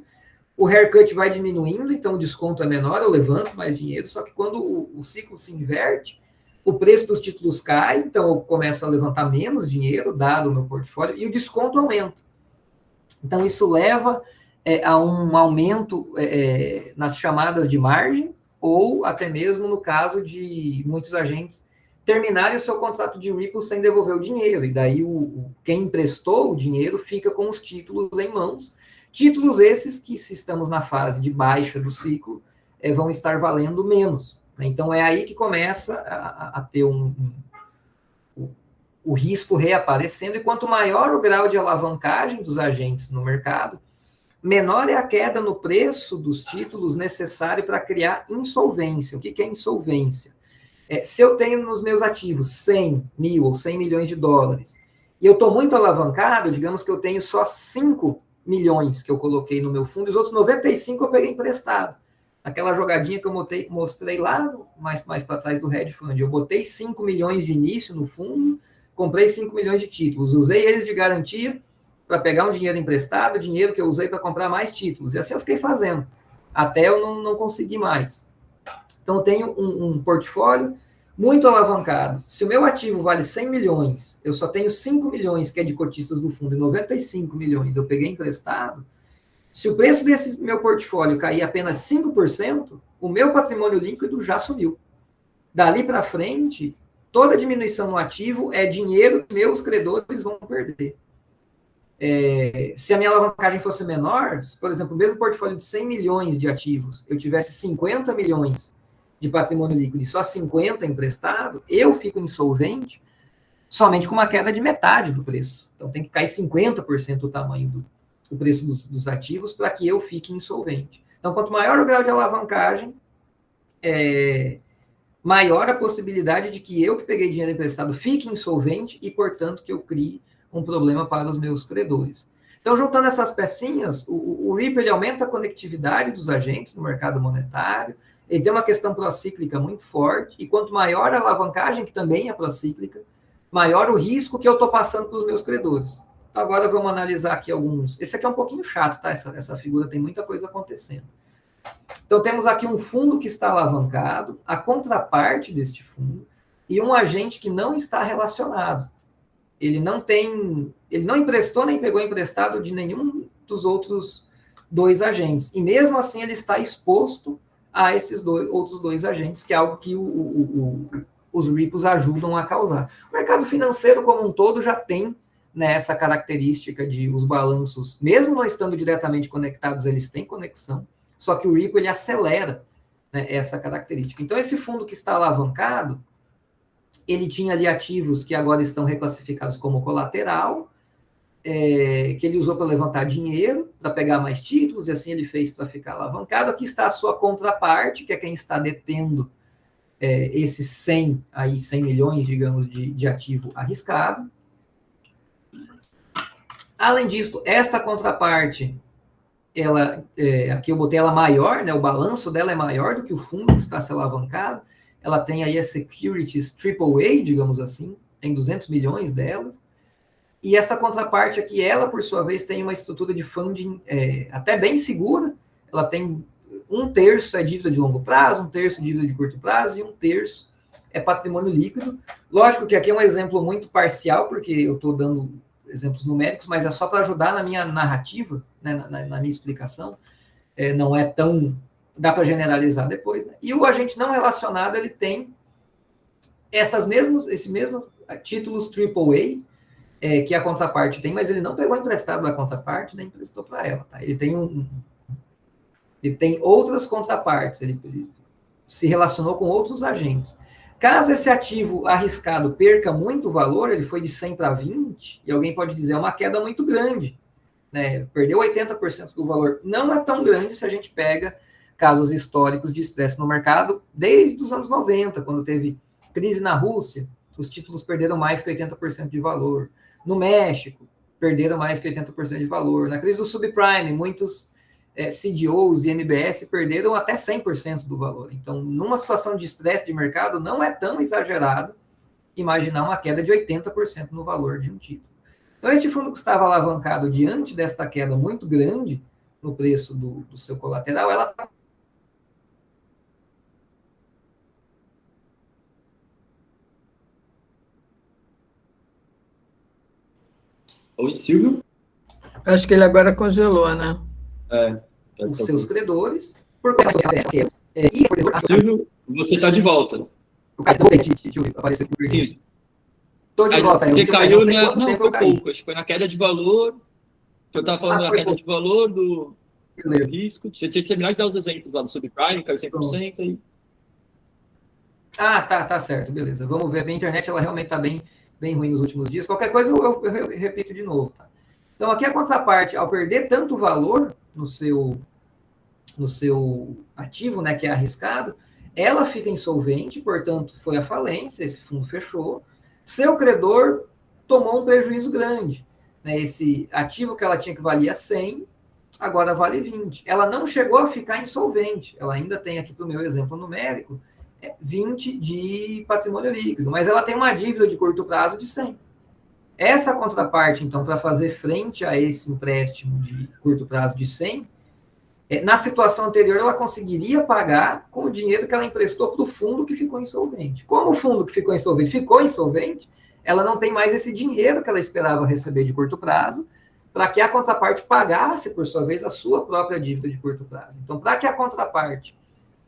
Speaker 2: O haircut vai diminuindo, então o desconto é menor, eu levanto mais dinheiro. Só que quando o ciclo se inverte, o preço dos títulos cai, então eu começo a levantar menos dinheiro, dado o meu portfólio, e o desconto aumenta. Então, isso leva a um aumento nas chamadas de margem, ou até mesmo no caso de muitos agentes terminarem o seu contrato de Ripple sem devolver o dinheiro, e daí quem emprestou o dinheiro fica com os títulos em mãos, títulos esses que, se estamos na fase de baixa do ciclo, vão estar valendo menos. Né? Então, é aí que começa a ter o risco reaparecendo, e quanto maior o grau de alavancagem dos agentes no mercado, menor é a queda no preço dos títulos necessário para criar insolvência. O que é insolvência? Se eu tenho nos meus ativos 100 mil ou 100 milhões de dólares, e eu estou muito alavancado, digamos que eu tenho só 5 milhões que eu coloquei no meu fundo, e os outros 95 eu peguei emprestado. Aquela jogadinha que eu mostrei lá mais para trás do hedge fund, eu botei 5 milhões de início no fundo, comprei 5 milhões de títulos, usei eles de garantia para pegar um dinheiro emprestado, dinheiro que eu usei para comprar mais títulos, e assim eu fiquei fazendo, até eu não conseguir mais. Então, eu tenho um portfólio muito alavancado. Se o meu ativo vale 100 milhões, eu só tenho 5 milhões que é de cotistas do fundo e 95 milhões eu peguei emprestado, se o preço desse meu portfólio cair apenas 5%, o meu patrimônio líquido já subiu. Dali para frente, toda diminuição no ativo é dinheiro que meus credores vão perder. Se a minha alavancagem fosse menor, se, por exemplo, o mesmo portfólio de 100 milhões de ativos, eu tivesse 50 milhões de patrimônio líquido e só 50 emprestado, eu fico insolvente somente com uma queda de metade do preço. Então, tem que cair 50% o tamanho do preço dos ativos para que eu fique insolvente. Então, quanto maior o grau de alavancagem, maior a possibilidade de que eu que peguei dinheiro emprestado fique insolvente e, portanto, que eu crie um problema para os meus credores. Então, juntando essas pecinhas, o Ripple ele aumenta a conectividade dos agentes no mercado monetário, ele tem uma questão procíclica muito forte, e quanto maior a alavancagem, que também é procíclica, maior o risco que eu estou passando para os meus credores. Então, agora vamos analisar aqui alguns. Esse aqui é um pouquinho chato, tá? Essa figura tem muita coisa acontecendo. Então, temos aqui um fundo que está alavancado, a contraparte deste fundo, e um agente que não está relacionado. Ele não emprestou nem pegou emprestado de nenhum dos outros dois agentes. E mesmo assim ele está exposto a esses outros dois agentes, que é algo que os Ripples ajudam a causar. O mercado financeiro como um todo já tem, né, essa característica de os balanços, mesmo não estando diretamente conectados, eles têm conexão, só que o Ripple ele acelera, né, essa característica. Então esse fundo que está alavancado, ele tinha ali ativos que agora estão reclassificados como colateral, que ele usou para levantar dinheiro, para pegar mais títulos, e assim ele fez para ficar alavancado. Aqui está a sua contraparte, que é quem está detendo esses 100 milhões, digamos, de ativo arriscado. Além disso, esta contraparte, aqui eu botei ela maior, né, o balanço dela é maior do que o fundo que está se alavancado, ela tem aí a securities AAA, digamos assim, tem 200 milhões delas, e essa contraparte aqui, ela, por sua vez, tem uma estrutura de funding até bem segura, ela tem 1/3 é dívida de longo prazo, 1/3 dívida de curto prazo, e 1/3 é patrimônio líquido. Lógico que aqui é um exemplo muito parcial, porque eu estou dando exemplos numéricos, mas é só para ajudar na minha narrativa, né, na minha explicação. Não é tão... dá para generalizar depois. Né? E o agente não relacionado, ele tem esses mesmos títulos AAA, que a contraparte tem, mas ele não pegou emprestado da contraparte, nem emprestou para ela. Tá? Ele tem outras contrapartes, ele se relacionou com outros agentes. Caso esse ativo arriscado perca muito valor, ele foi de 100 para 20, e alguém pode dizer, é uma queda muito grande, né? Perdeu 80% do valor. Não é tão grande se a gente pega casos históricos de estresse no mercado, desde os anos 90, quando teve crise na Rússia, os títulos perderam mais que 80% de valor. No México, perderam mais que 80% de valor. Na crise do subprime, muitos CDOs e MBS perderam até 100% do valor. Então, numa situação de estresse de mercado, não é tão exagerado imaginar uma queda de 80% no valor de um título. Então, este fundo que estava alavancado diante desta queda muito grande no preço do seu colateral, ela está...
Speaker 1: Oi, Silvio?
Speaker 3: Acho que ele agora congelou, né?
Speaker 2: Os seus credores,
Speaker 1: Silvio, você está de volta.
Speaker 2: Apareceu por
Speaker 1: Sim.
Speaker 2: Estou de volta.
Speaker 1: Você caiu na... Não, foi pouco. Acho que foi na queda de valor. Eu estava falando da queda de valor, do risco. Você tinha que terminar de dar os exemplos lá do subprime, caiu 100%. Aí...
Speaker 2: tá certo. Beleza. Vamos ver. A minha internet, ela realmente está bem ruim nos últimos dias. Qualquer coisa eu repito de novo. Tá? Então, aqui a contraparte, ao perder tanto valor no seu ativo, né, que é arriscado, ela fica insolvente, portanto, foi à falência, esse fundo fechou. Seu credor tomou um prejuízo grande. Né? Esse ativo que ela tinha que valia 100, agora vale 20. Ela não chegou a ficar insolvente. Ela ainda tem aqui, para o meu exemplo numérico, 20 de patrimônio líquido, mas ela tem uma dívida de curto prazo de 100. Essa contraparte, então, para fazer frente a esse empréstimo de curto prazo de 100, na situação anterior, ela conseguiria pagar com o dinheiro que ela emprestou para o fundo que ficou insolvente. Como o fundo que ficou insolvente, ela não tem mais esse dinheiro que ela esperava receber de curto prazo, para que a contraparte pagasse, por sua vez, a sua própria dívida de curto prazo. Então, para que a contraparte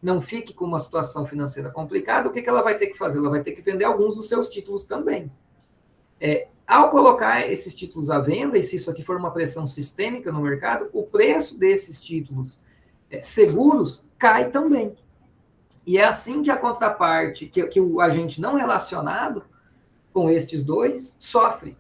Speaker 2: não fique com uma situação financeira complicada, o que ela vai ter que fazer? Ela vai ter que vender alguns dos seus títulos também. Ao colocar esses títulos à venda, e se isso aqui for uma pressão sistêmica no mercado, o preço desses títulos seguros cai também. E é assim que a contraparte, que o agente não relacionado com estes dois, sofre.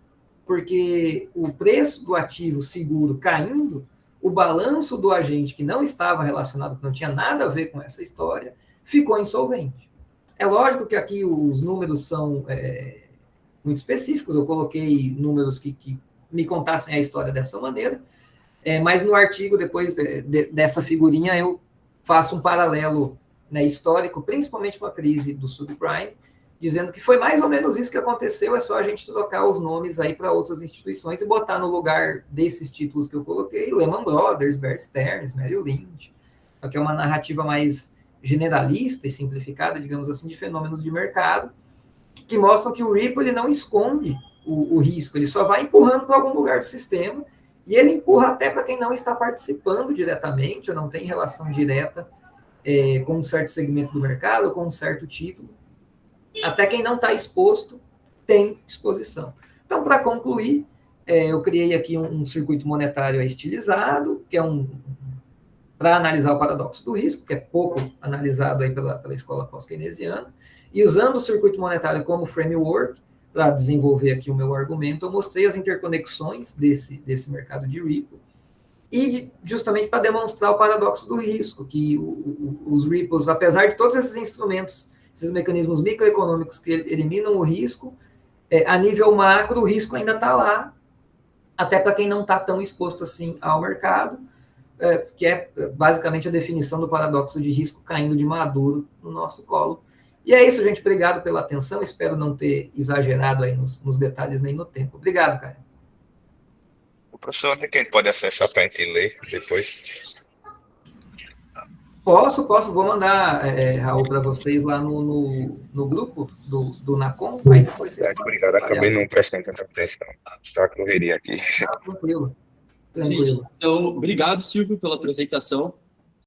Speaker 2: Porque o preço do ativo seguro caindo, o balanço do agente que não estava relacionado, que não tinha nada a ver com essa história, ficou insolvente. É lógico que aqui os números são... muito específicos, eu coloquei números que me contassem a história dessa maneira, mas no artigo, depois dessa figurinha, eu faço um paralelo, né, histórico, principalmente com a crise do subprime, dizendo que foi mais ou menos isso que aconteceu, é só a gente trocar os nomes aí para outras instituições e botar no lugar desses títulos que eu coloquei, Lehman Brothers, Bear Stearns, Merrill Lynch, que é uma narrativa mais generalista e simplificada, digamos assim, de fenômenos de mercado, que mostram que o Ripple ele não esconde o risco, ele só vai empurrando para algum lugar do sistema, e ele empurra até para quem não está participando diretamente, ou não tem relação direta com um certo segmento do mercado, ou com um certo título. Até quem não está exposto tem exposição. Então, para concluir, eu criei aqui um circuito monetário estilizado, que é para analisar o paradoxo do risco, que é pouco analisado aí pela escola pós-keynesiana, e usando o circuito monetário como framework, para desenvolver aqui o meu argumento, eu mostrei as interconexões desse mercado de Ripple, e justamente para demonstrar o paradoxo do risco, que os Ripples, apesar de todos esses instrumentos, esses mecanismos microeconômicos que eliminam o risco, a nível macro, o risco ainda está lá, até para quem não está tão exposto assim ao mercado, que é basicamente a definição do paradoxo de risco caindo de maduro no nosso colo. E é isso, gente. Obrigado pela atenção. Espero não ter exagerado aí nos detalhes nem no tempo. Obrigado, Caio.
Speaker 4: O professor, onde é que a gente pode acessar para a gente ler depois?
Speaker 2: Posso. Vou mandar, Raul, para vocês lá no grupo do NACOM. Aí depois vocês podem
Speaker 4: Obrigado, acabei não prestando tanta atenção. Está a correria aqui.
Speaker 2: Tranquilo.
Speaker 1: Gente, então, obrigado, Silvio, pela apresentação.